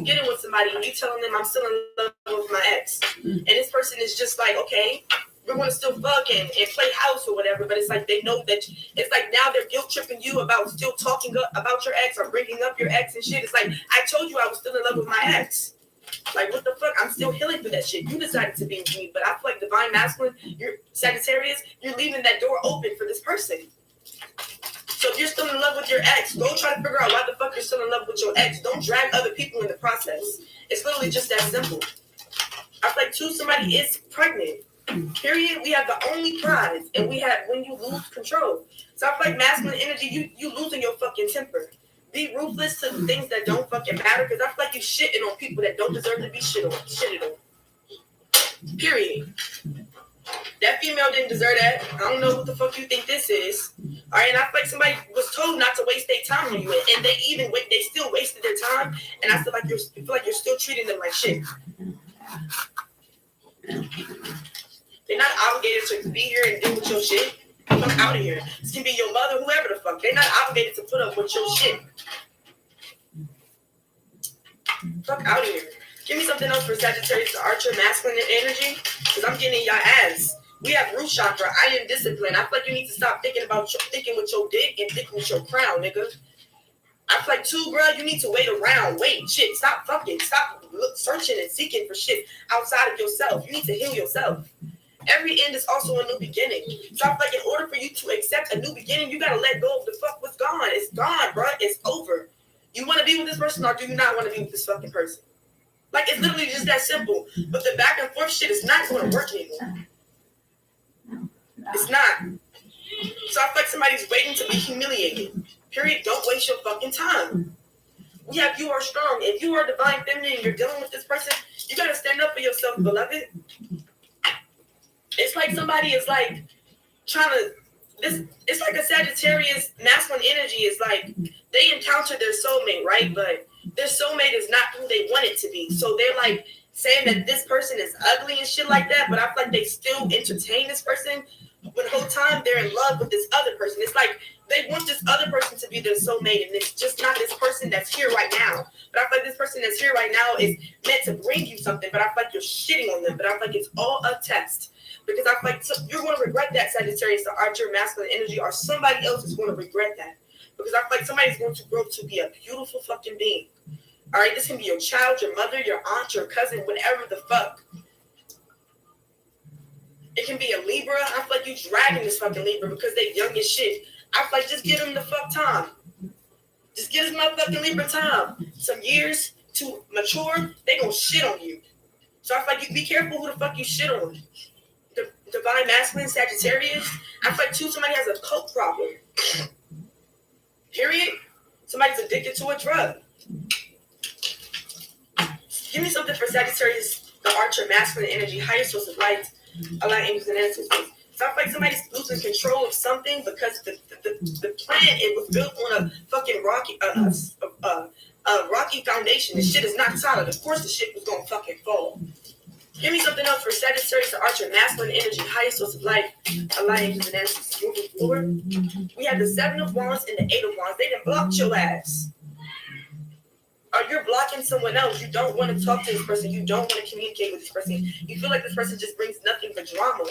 getting with somebody and you telling them I'm still in love with my ex, and this person is just like, okay, we're gonna still fuck and play house or whatever, but it's like they know that it's like now they're guilt tripping you about still talking about your ex or bringing up your ex and shit. It's like I told you I was still in love with my ex. Like what the fuck? I'm still healing for that shit. You decided to be with me, but I feel like divine masculine, you're Sagittarius, you're leaving that door open for this person. So if you're still in love with your ex, go try to figure out why the fuck you're still in love with your ex. Don't drag other people in the process. It's literally just that simple. I feel like too, somebody is pregnant. Period. We have the only prize, and we have when you lose control. So I feel like masculine energy, you losing your fucking temper. Be ruthless to the things that don't fucking matter, because I feel like you shitting on people that don't deserve to be shitted on. Period. That female didn't deserve that. I don't know what the fuck you think this is. All right, and I feel like somebody was told not to waste their time on you, and they still wasted their time, and I feel like you're still treating them like shit. They're not obligated to be here and deal with your shit. Fuck out of here. This can be your mother, whoever the fuck. They're not obligated to put up with your shit. Fuck out of here. Give me something else for Sagittarius, the Archer, masculine energy, because I'm getting in your ass. We have root chakra. I am disciplined. I feel like you need to stop thinking with your dick and thinking with your crown, nigga. I feel like too, bro, you need to wait around. Wait, shit. Stop fucking. Stop searching and seeking for shit outside of yourself. You need to heal yourself. Every end is also a new beginning. So I feel like in order for you to accept a new beginning, you gotta let go of the fuck what's gone. It's gone, bro. It's over. You want to be with this person, or do you not want to be with this fucking person? Like, it's literally just that simple. But the back and forth shit is not going to work anymore. It's not. So I feel like somebody's waiting to be humiliated. Period. Don't waste your fucking time. Yeah, you are strong. If you are divine feminine and you're dealing with this person, you got to stand up for yourself, beloved. It's like somebody is like trying to, it's like a Sagittarius masculine energy is like they encounter their soulmate, right? But their soulmate is not who they want it to be. So they're like saying that this person is ugly and shit like that, but I feel like they still entertain this person when the whole time they're in love with this other person. It's like they want this other person to be their soulmate, and it's just not this person that's here right now. But I feel like this person that's here right now is meant to bring you something, but I feel like you're shitting on them. But I feel like it's all a test. Because I feel like you're going to regret that, Sagittarius, the Archer, masculine energy, or somebody else is going to regret that. Because I feel like somebody's going to grow to be a beautiful fucking being. All right, this can be your child, your mother, your aunt, your cousin, whatever the fuck. It can be a Libra. I feel like you dragging this fucking Libra because they young as shit. I feel like just give them the fuck time. Just give this motherfucking Libra time. Some years to mature, they gonna shit on you. So I feel like you be careful who the fuck you shit on. The divine masculine Sagittarius. I feel like too somebody has a coke problem. Period. Somebody's addicted to a drug. Give me something for Sagittarius, the Archer, masculine energy, higher source of light, allow angels and ancestors. So I feel like somebody's losing control of something because the plan, it was built on a fucking rocky foundation. The shit is not solid. Of course the shit was gonna fucking fall. Give me something else for Sagittarius, the Archer, masculine energy, higher source of life, allow angels and ancestors. Moving forward, we have the 7 of Wands and the 8 of Wands. They done blocked your ass. Or you're blocking someone else. You don't want to talk to this person. You don't want to communicate with this person. You feel like this person just brings nothing but drama.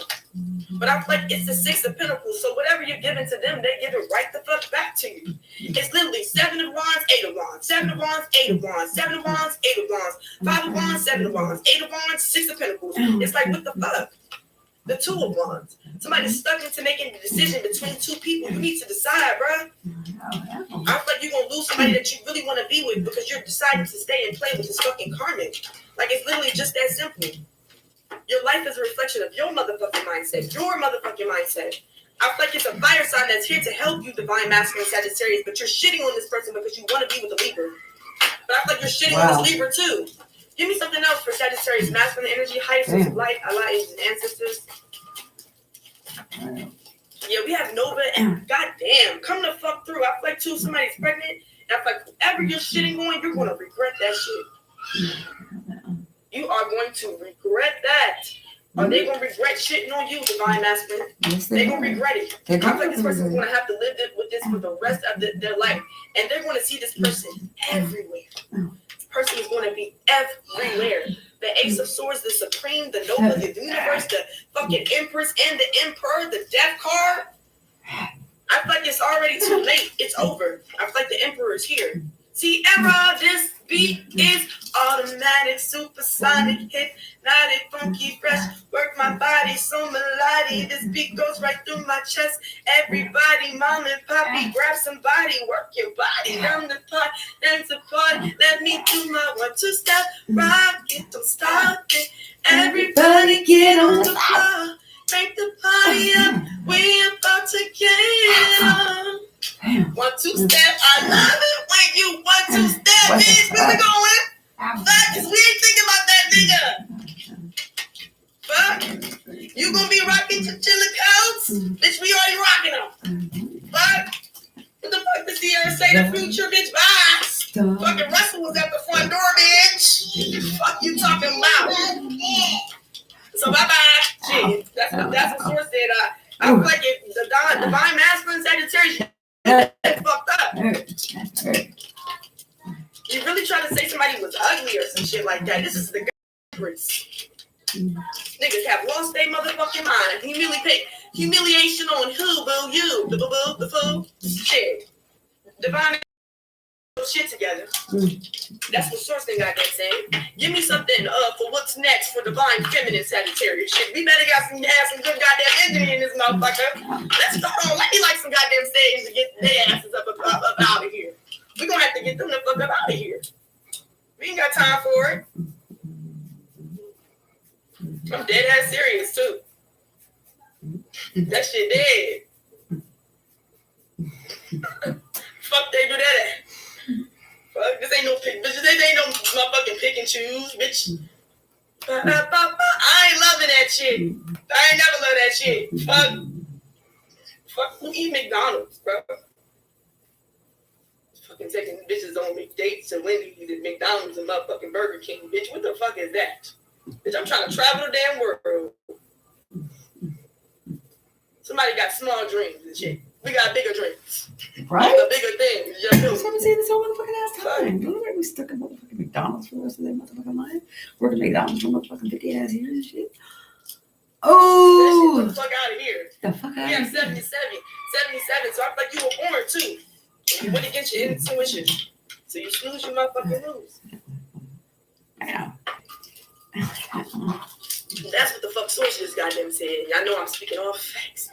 But I feel like it's the 6 of Pentacles. So whatever you're giving to them, they give it right the fuck back to you. It's literally 7 of Wands, 8 of Wands, 7 of Wands, 8 of Wands, 7 of Wands, 8 of Wands, 5 of Wands, 7 of Wands, 8 of Wands, 6 of Pentacles. It's like, what the fuck? The 2 of Wands. Somebody's stuck into making the decision between two people. You need to decide, bro. I feel like you're going to lose somebody that you really want to be with because you're deciding to stay and play with this fucking karmic. Like, it's literally just that simple. Your life is a reflection of your motherfucking mindset. Your motherfucking mindset. I feel like it's a fire sign that's here to help you, divine masculine Sagittarius, but you're shitting on this person because you want to be with a Libra. But I feel like you're shitting on this Libra too. Give me something else for Sagittarius, masculine energy, highest source of light, Allah, angels, and ancestors. Yeah, we have Nova, and goddamn, come the fuck through. I feel like too, somebody's pregnant, and I feel like whoever you're shitting on, you're going to regret that shit. You are going to regret that. Are they going to regret shitting on you, divine masculine? Yes, They're going to regret it. I feel like this person's going to have to live with this for the rest of their life, and they're going to see this person everywhere. This person is going to be everywhere. The Ace of Swords, the Supreme, the Nova, the Universe, the fucking Empress, and the Emperor, the Death card. I feel like it's already too late. It's over. I feel like the Emperor is here. Sierra, this beat is Automatic, supersonic, hypnotic, funky, fresh. Work my body so melodic. This beat goes right through my chest. Everybody, mom and poppy, grab somebody, work your body down the pot, dance apart. Let me do my 1-2 step, rock it, don't stop it. Everybody get on the floor, crank the party up. We about to get it on. 1-2 step, I love it when you 1-2 step, bitch. Where we going? Fuck, cause we ain't thinking about that nigga. Fuck, you gonna be rocking chinchilla coats? Bitch, we already rocking them. Fuck, what the fuck does Sierra say? The future, bitch, bye. Fucking Russell was at the front door, bitch. Fuck you talking about? So bye-bye. Shit, that's what Source said. I feel like it, the divine masculine Sagittarius fucked up. You really try to say somebody was ugly or some shit like that. This is the Grace. Niggas have lost their motherfucking mind. Humiliation on who, boo? You. The boo, the fool. Shit. Divine shit together. That's what Source thing got that saying. Give me something for what's next for divine feminine Sagittarius shit. We better have some good goddamn energy in this motherfucker. Let's go on. Let me like some goddamn stage to get their asses up out of here. We're gonna have to get them the fuck up out of here. We ain't got time for it. I'm dead ass serious too. That shit dead. Fuck they do that at? Fuck, this ain't no pick, bitch. This ain't no motherfucking pick and choose, bitch. I ain't loving that shit. I ain't never love that shit. Fuck, who eat McDonald's, bro? Fucking taking bitches on dates to Wendy's and McDonald's and motherfucking Burger King, bitch. What the fuck is that? Bitch, I'm trying to travel the damn world. Somebody got small dreams and shit. We got bigger dreams. Right? The bigger things. You know? That's what I'm saying this whole motherfucking ass time. Don't let me stuck in motherfucking McDonald's for the rest of their motherfucking life. Working McDonald's for motherfucking 50 ass years and shit. Oh! That shit, the fuck out of here. The fuck out We of have here. 77, so I feel like you were born too. And you went against your intuition. So you snooze, you motherfucking lose. Yeah. That's what the fuck Source just goddamn said. Y'all know I'm speaking all facts.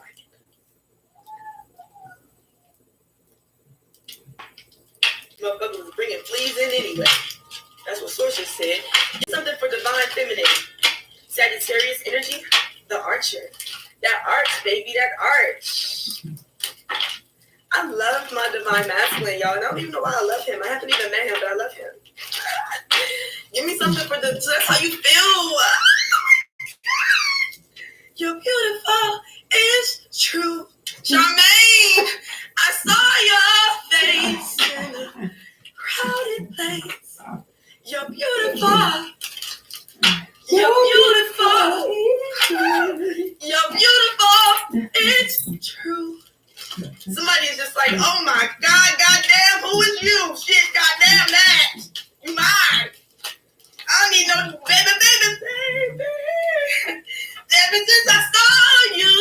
Motherfucker was bringing fleas in anyway. That's what Source just said. Something for divine feminine. Sagittarius energy, the archer. That arch, baby, that arch. I love my divine masculine, y'all. And I don't even know why I love him. I haven't even met him, but I love him. Give me something for that's how you feel. You're beautiful, it's true. Charmaine, I saw your face in a crowded place. You're beautiful. You're beautiful. You're beautiful, it's true. Somebody is just like, oh my God, goddamn, who is you? Shit, goddamn that. You mine. I don't need no baby. Ever since I saw you.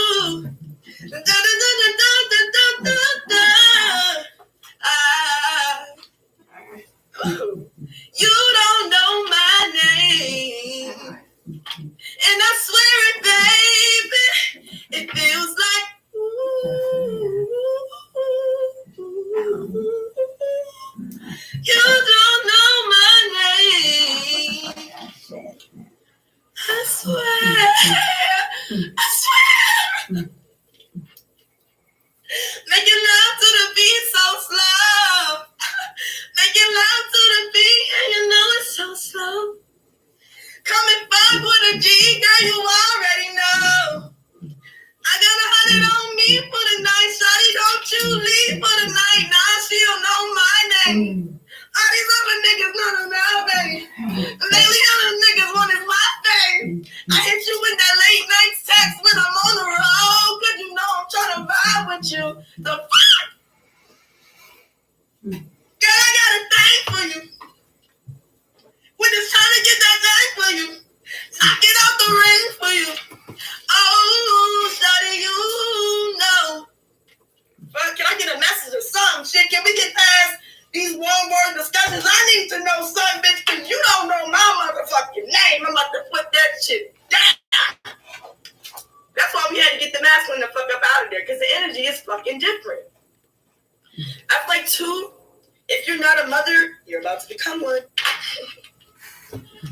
You don't know my name. And I swear it, baby. It feels like you don't know my name. I swear. Making love to the beat so slow. Making love to the beat, and you know shit down. That's why we had to get the masculine the fuck up out of there, because the energy is fucking different. I feel like too, if you're not a mother, you're about to become one.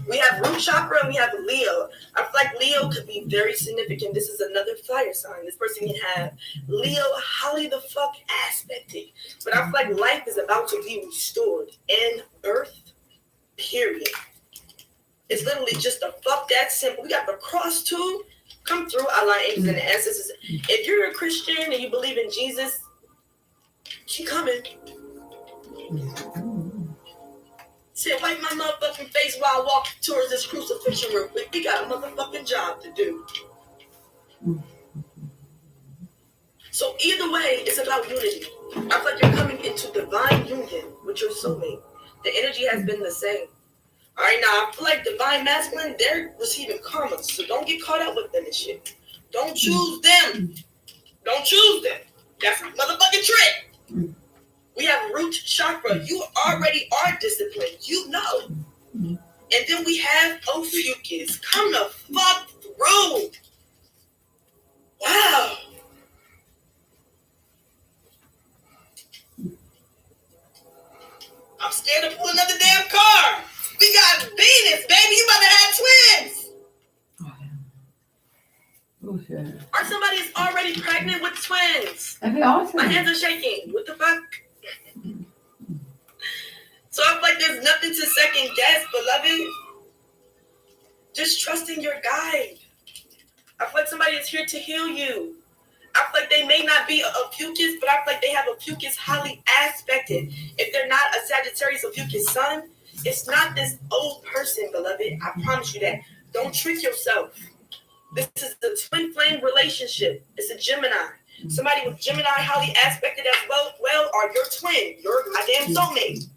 We have root chakra and we have Leo. I feel like Leo could be very significant. This is another fire sign. This person can have Leo highly the fuck aspected. But I feel like life is about to be restored in birth, period. It's literally just a fuck that simple. We got the cross too. Come through, Allah, angels, and the ancestors. If you're a Christian and you believe in Jesus, she coming. Say, wipe my motherfucking face while I walk towards this crucifixion real quick. We got a motherfucking job to do. So either way, it's about unity. I feel like you're coming into divine union with your soulmate. The energy has been the same. All right, now I feel like divine masculine, they're receiving karma, so don't get caught up with them and shit. Don't choose them. Don't choose them. That's a motherfucking trick. We have root chakra. You already are disciplined. You know. And then we have Ophiuchus. Come the fuck through. Wow. I'm scared to pull another damn car. We got Venus, baby. You about to have twins. Oh, shit. Or somebody's already pregnant with twins. That'd be awesome. My hands are shaking. What the fuck? So I feel like there's nothing to second guess, beloved. Just trusting your guide. I feel like somebody is here to heal you. I feel like they may not be a Ophiuchus, but I feel like they have Ophiuchus highly aspected. If they're not a Sagittarius Ophiuchus sun, it's not this old person, beloved. I promise you that. Don't trick yourself. This is a twin flame relationship. It's a Gemini. Somebody with Gemini highly aspected as well are your twin, your goddamn soulmate.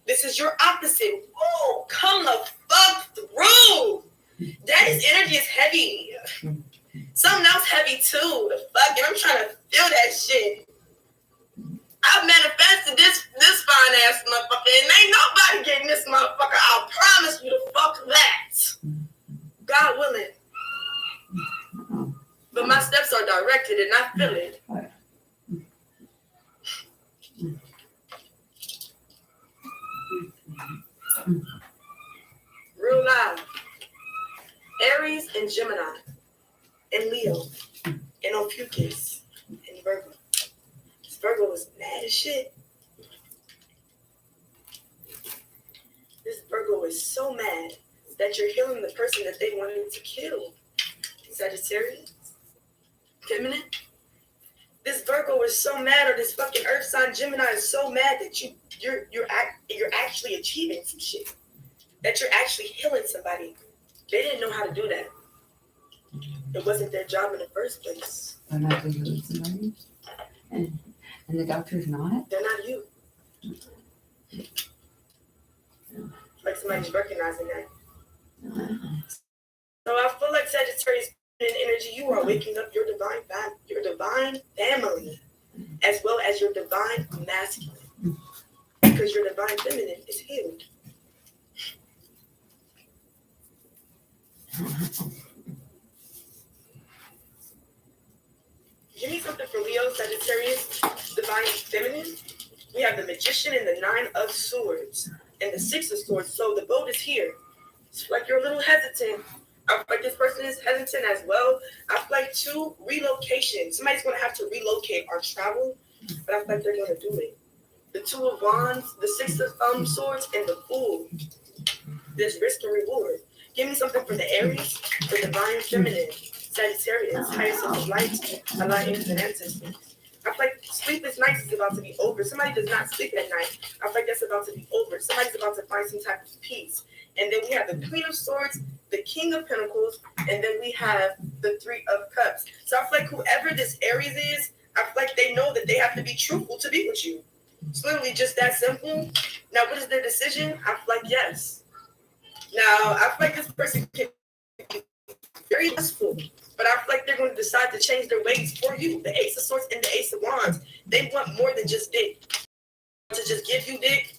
This is your opposite. Woo, come the fuck through. Daddy's energy is heavy. Something else heavy too. The fuck, and I'm trying to feel that shit. I've manifested this fine ass motherfucker, and ain't nobody getting this motherfucker. I'll promise you the fuck that. God willing. But my steps are directed and I feel it. Real live. Aries and Gemini and Leo and Ophiuchus and Virgo. This Virgo is mad as shit. This Virgo is so mad that you're healing the person that they wanted to kill. Sagittarius. Feminine. This Virgo is so mad, or this fucking Earth sign Gemini is so mad that you're actually achieving some shit. That you're actually healing somebody. They didn't know how to do that. It wasn't their job in the first place. I'm not going to heal somebody. And the doctor's not? They're not you. Like somebody's recognizing that. So I feel like Sagittarius in energy, you are waking up your divine family, as well as your divine masculine, because your divine feminine is healed. Give me something for Leo, Sagittarius, divine feminine. We have the Magician and the 9 of Swords and the 6 of Swords. So the boat is here. It's like you're a little hesitant. I feel like this person is hesitant as well. I feel like 2, relocation. Somebody's going to have to relocate or travel, but I feel like they're going to do it. The 2 of Wands, the 6 of Swords, and the Fool. There's risk and reward. Give me something for the Aries, the divine feminine, Sagittarius, highest of light, Allah, angels, and ancestors. I feel like sleepless nights is about to be over. Somebody does not sleep at night. I feel like that's about to be over. Somebody's about to find some type of peace. And then we have the Queen of Swords, the King of Pentacles, and then we have the 3 of Cups. So I feel like whoever this Aries is, I feel like they know that they have to be truthful to be with you. It's literally just that simple. Now, what is their decision? I feel like yes. Now, I feel like this person can be very lustful, but I feel like they're going to decide to change their ways for you. The Ace of Swords and the Ace of Wands, they want more than just dick. To just give you dick,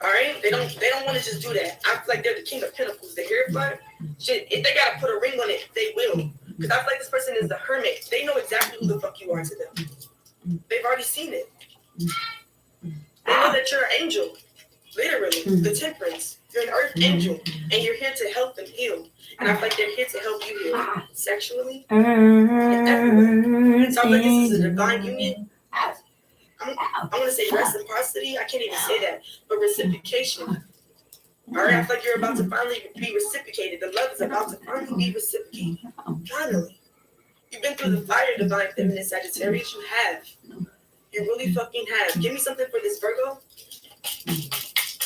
All right, they don't want to just do that. I feel like they're the king of pentacles. The Hierophant, shit. If they gotta put a ring on it, they will. Because I feel like this person is the hermit. They know exactly who the fuck you are to them. They've already seen it. They know that you're an angel, literally, the temperance. You're an earth angel, and you're here to help them heal. And I feel like they're here to help you heal sexually and everywhere. So I feel like this is a divine union. I want to say reciprocity. I can't even say that, but reciprocation. All right, I feel like you're about to finally be reciprocated. The love is about to finally be reciprocated. Finally. You've been through the fire, divine feminine Sagittarius. You have. You really fucking have. Give me something for this Virgo.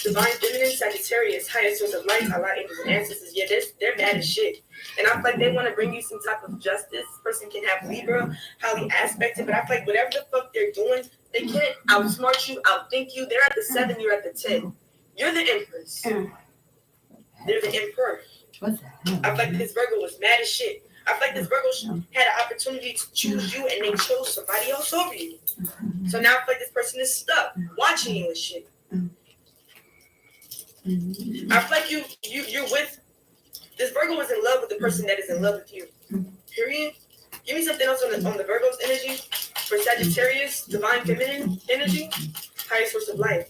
Divine feminine Sagittarius, highest source of light, Allah, angels, and ancestors. Yeah, they're mad as shit. And I feel like they want to bring you some type of justice. This person can have Libra, highly aspected, but I feel like whatever the fuck they're doing, they can't outsmart you, outthink you. They're at the 7, you're at the 10. You're the Empress. They're the Emperor. What the hell? I feel like this Virgo was mad as shit. I feel like this Virgo had an opportunity to choose you and they chose somebody else over you. So now I feel like this person is stuck watching you and shit. I feel like you're with this Virgo is in love with the person that is in love with you. Period. Give me something else on the Virgo's energy for Sagittarius, divine feminine energy, highest source of life.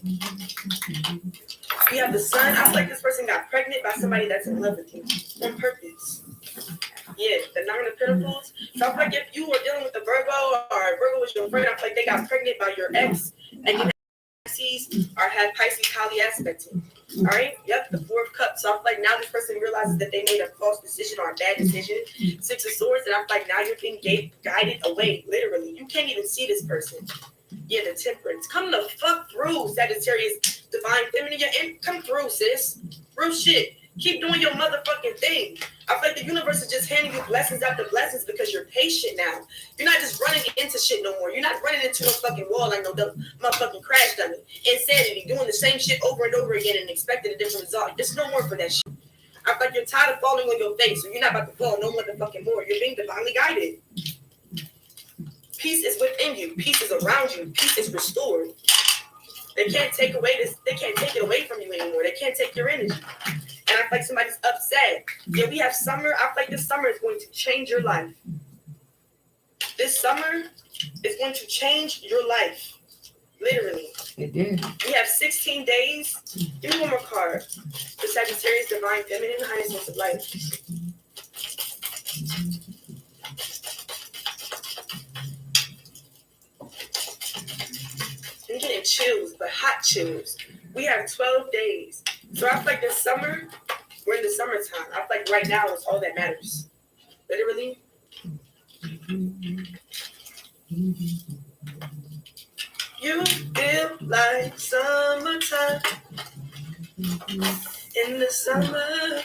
We have the Sun. I feel like this person got pregnant by somebody that's in love with you on purpose. Yeah, the 9 of Pentacles. So I feel like if you were dealing with a Virgo or a Virgo was your friend, I feel like they got pregnant by your ex and you have Pisces or have Pisces highly aspected. All right. Yep. The 4 of Cups. So I feel like now this person realizes that they made a false decision or a bad decision. 6 of Swords. And I feel like now you're being guided away. Literally. You can't even see this person. Yeah, the Temperance. Come the fuck through, Sagittarius, divine feminine. And come through, sis. Real shit. Keep doing your motherfucking thing. I feel like the universe is just handing you blessings after blessings because you're patient now. You're not just running into shit no more. You're not running into a fucking wall like no motherfucking crash dummy. Insanity, doing the same shit over and over again and expecting a different result. There's no more for that shit. I feel like you're tired of falling on your face, so you're not about to fall no motherfucking more. You're being divinely guided. Peace is within you. Peace is around you. Peace is restored. They can't take away this. They can't take it away from you anymore. They can't take your energy. And I feel like somebody's upset. Yeah, we have summer. I feel like this summer is going to change your life. This summer is going to change your life. Literally. It did. We have 16 days. Give me one more card. The Sagittarius, divine feminine, highest source of life. I'm getting chills, but hot chills. We have 12 days. So I feel like this summer, we're in the summertime. I feel like right now is all that matters. Literally. You feel like summertime. In the summer.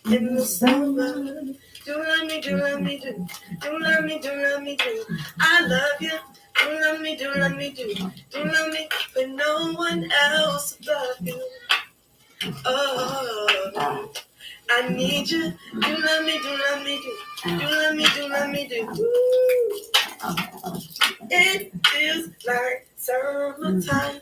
In the summer. Do love me, do love me, do. Do love me, do love me, do. I love you. Do love me, do love me, do. Do love me, but no one else above you. Oh, I need you. Do love me, do love me, do. Do love me, do love me, do. Ooh. It feels like summertime.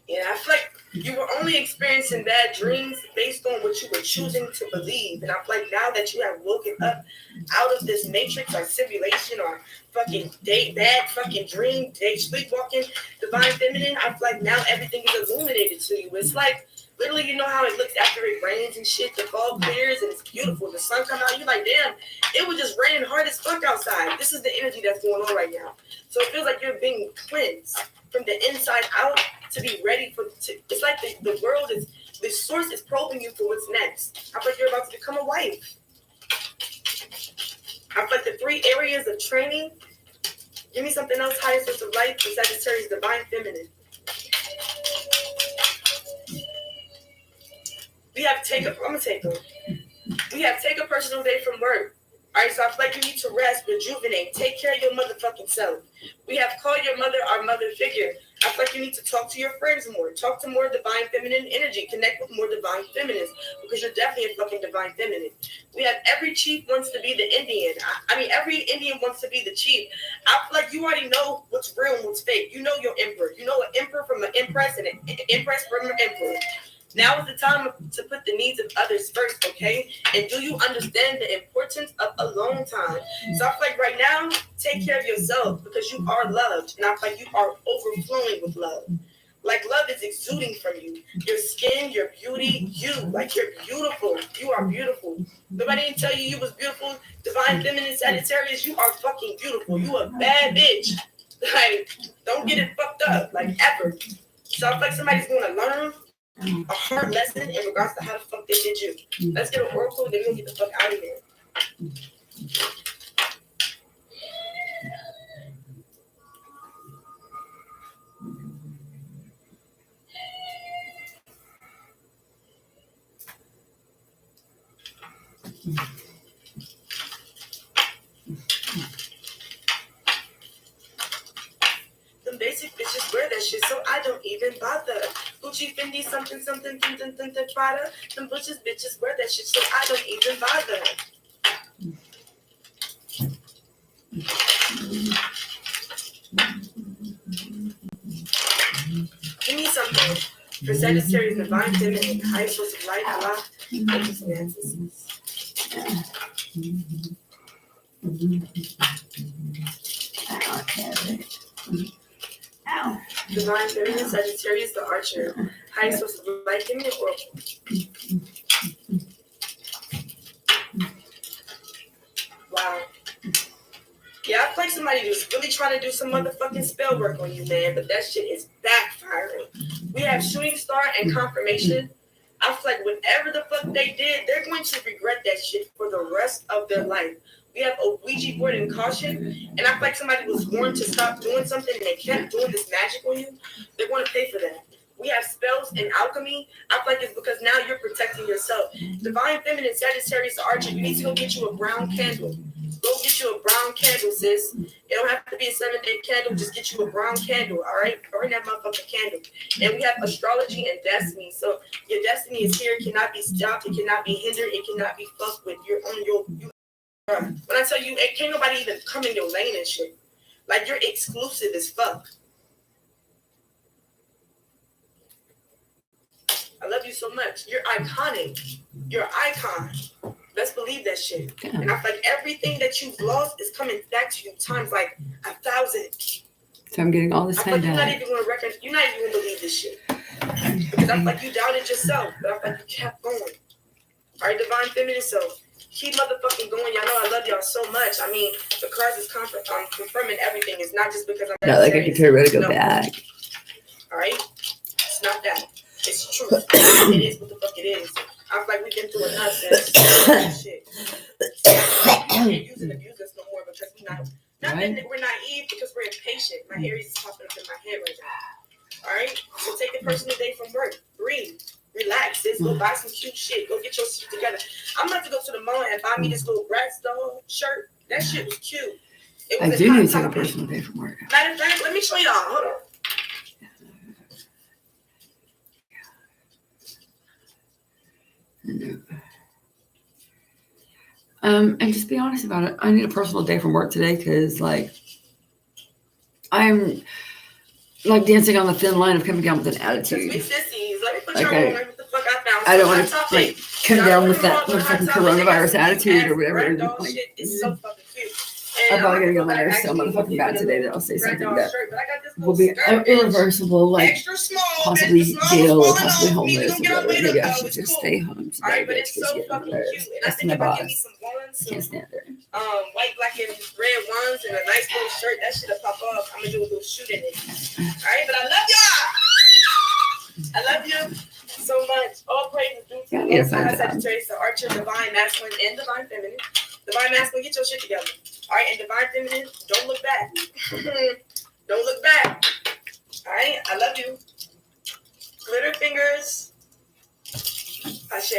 Yeah, I feel like you were only experiencing bad dreams based on what you were choosing to believe. And I feel like now that you have woken up out of this matrix or simulation or fucking bad fucking dream, day sleepwalking, divine feminine, I feel like now everything is illuminated to you. It's like literally, you know how it looks after it rains and shit, the fog clears and it's beautiful. The sun comes out, you're like, damn, it was just raining hard as fuck outside. This is the energy that's going on right now. So it feels like you're being cleansed from the inside out to be ready for, it's like the world is, the source is probing you for what's next. I feel like you're about to become a wife. I feel like the 3 areas of training, give me something else, highest source of life, for Sagittarius, divine feminine. We have take a personal day from work. All right, so I feel like you need to rest, rejuvenate, take care of your motherfucking self. We have call your mother our mother figure. I feel like you need to talk to your friends more. Talk to more divine feminine energy. Connect with more divine feminists because you're definitely a fucking divine feminine. We have every chief wants to be the Indian. I mean, every Indian wants to be the chief. I feel like you already know what's real and what's fake. You know your emperor. You know an emperor from an empress and an empress from an emperor. Now is the time to put the needs of others first, okay? And do you understand the importance of alone time? So I feel like right now, take care of yourself because you are loved. And I feel like you are overflowing with love. Like love is exuding from you. Your skin, your beauty, you. Like you're beautiful. You are beautiful. Nobody didn't tell you you was beautiful. Divine Feminine Sagittarius, you are fucking beautiful. You a bad bitch. Like, don't get it fucked up. Like, ever. So I feel like somebody's going to learn a hard lesson in regards to how the fuck they did you. Let's get an oracle, then we'll get the fuck out of here. Them basic bitches wear that shit, so I don't even bother. Gucci, Fendi, something, something, Prada. Them bitches wear that shit, so I don't even bother. Give me something. For Sagittarius, divine feminine, high source of light, Allah, divine feminine, Sagittarius, the archer, high source of light, give me an oracle. Wow. Yeah, I feel like somebody was really trying to do some motherfucking spell work on you, man, but that shit is backfiring. We have shooting star and confirmation. I feel like whatever the fuck they did, they're going to regret that shit for the rest of their life. We have a Ouija board and caution, and I feel like somebody was warned to stop doing something and they kept doing this magic on you. They're going to pay for that. We have spells and alchemy. I feel like it's because now you're protecting yourself. Divine feminine, Sagittarius, the archer, you need to go get you a brown candle. Go get you a brown candle, sis. It don't have to be a 7-day candle. Just get you a brown candle, all right? Burn that motherfucking candle. And we have astrology and destiny. So your destiny is here. It cannot be stopped. It cannot be hindered. It cannot be fucked with. You're on your... when I tell you, it can't nobody even come in your lane and shit. Like, you're exclusive as fuck. I love you so much. You're iconic. You're an icon. Let's believe that shit. Yeah. And I feel like everything that you've lost is coming back to you times like 1,000. So I'm getting all this I feel time like you're not back. even gonna reckon. You're not even gonna believe this shit. Because I feel like you doubted yourself, but I feel like you kept going. All right, divine feminine. So keep motherfucking going. Y'all know I love y'all so much. I mean, the cards is confirming everything. It's not just because I'm Not like I can tell her to go No. back. All right, it's not that. It's true. It is what the fuck it is. I feel like we've been through enough. Shit. Can't use and abuse us no more because we're not that we're naive because we're impatient. My Aries is popping up in my head right now. All right, so take a personal day from work. Breathe. Relax, sis. Go buy some cute shit. Go get your shit together. I'm about to go to the mall and buy me this little Bratz doll shirt. That shit was cute. It I was do Hot need to take a Topic. personal day from work. Matter of fact, let me show y'all. Hold on. And just be honest about it. I need a personal day from work today because, like, I'm like dancing on the thin line of coming down with an Because we attitude. sissies. Let me put Like, y'all on what the fuck I found. I don't So want Hot to like Topic. come Y'all down know with that what motherfucking Hot Topic coronavirus is? attitude or whatever. Red dog Like, shit is so fucking cute. I'm And probably gonna get on my I'm nerves so actually motherfucking bad today that I'll say red something dog that shirt, but I got this will little be skirt, bitch. irreversible, like Extra small, possibly extra small, jail or falling possibly off. homeless Don't or get all the whatever. way Maybe up, I though. should It's just cool. stay home All today, right, but bitch, it's because so you get on my fucking nerves. cute. And I That's think my if I give me boss. some ones, I can't stand her. white, black, and red ones, and a nice little shirt, that shit'll pop off. I'm gonna do a little shoot in it. All right, but I love y'all. I love you so much. All praise is due to Yeah, the need a Most fun High, job. Sagittarius, the Archer, Divine Masculine, and Divine Feminine. Divine Masculine, get your shit together. All right, and Divine Feminine, don't look back. Don't look back. All right, I love you. Glitter fingers. Ashe.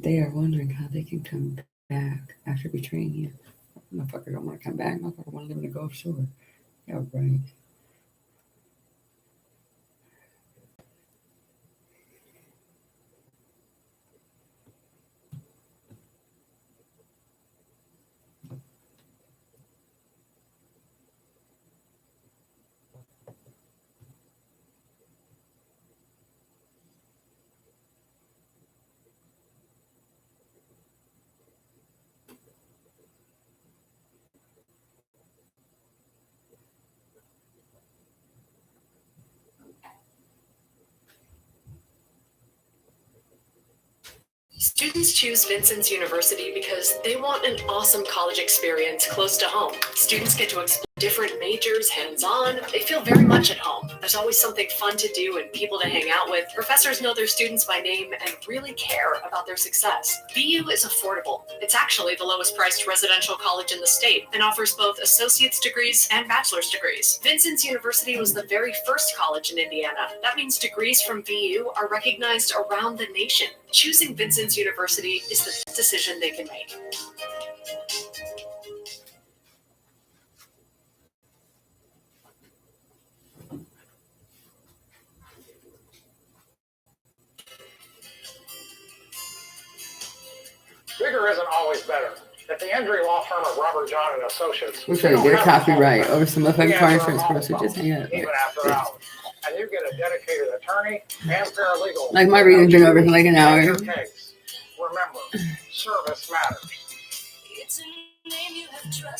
They are wondering how they can come back after betraying you. Motherfucker don't want to come back. Motherfucker want to live in the Gulf Shore. Yeah, right. Students choose Vincent's University because they want an awesome college experience close to home. Students get to explore different majors hands-on. They feel very much at home. There's always something fun to do and people to hang out with. Professors know their students by name and really care about their success. VU is affordable. It's actually the lowest priced residential college in the state and offers both associate's degrees and bachelor's degrees. Vincent's University was the very first college in Indiana. That means degrees from VU are recognized around the nation. Choosing Vincent's University is the best decision they can make. Bigger isn't always better. At the injury law firm of Robert John and Associates, We're trying to get a copyright over some motherfucking car insurance quotes. So just hang up. even after hours. And you get a dedicated attorney and paralegal. Like my reading's been over for like an hour. Your case. Remember, service matters. It's a name you have trust.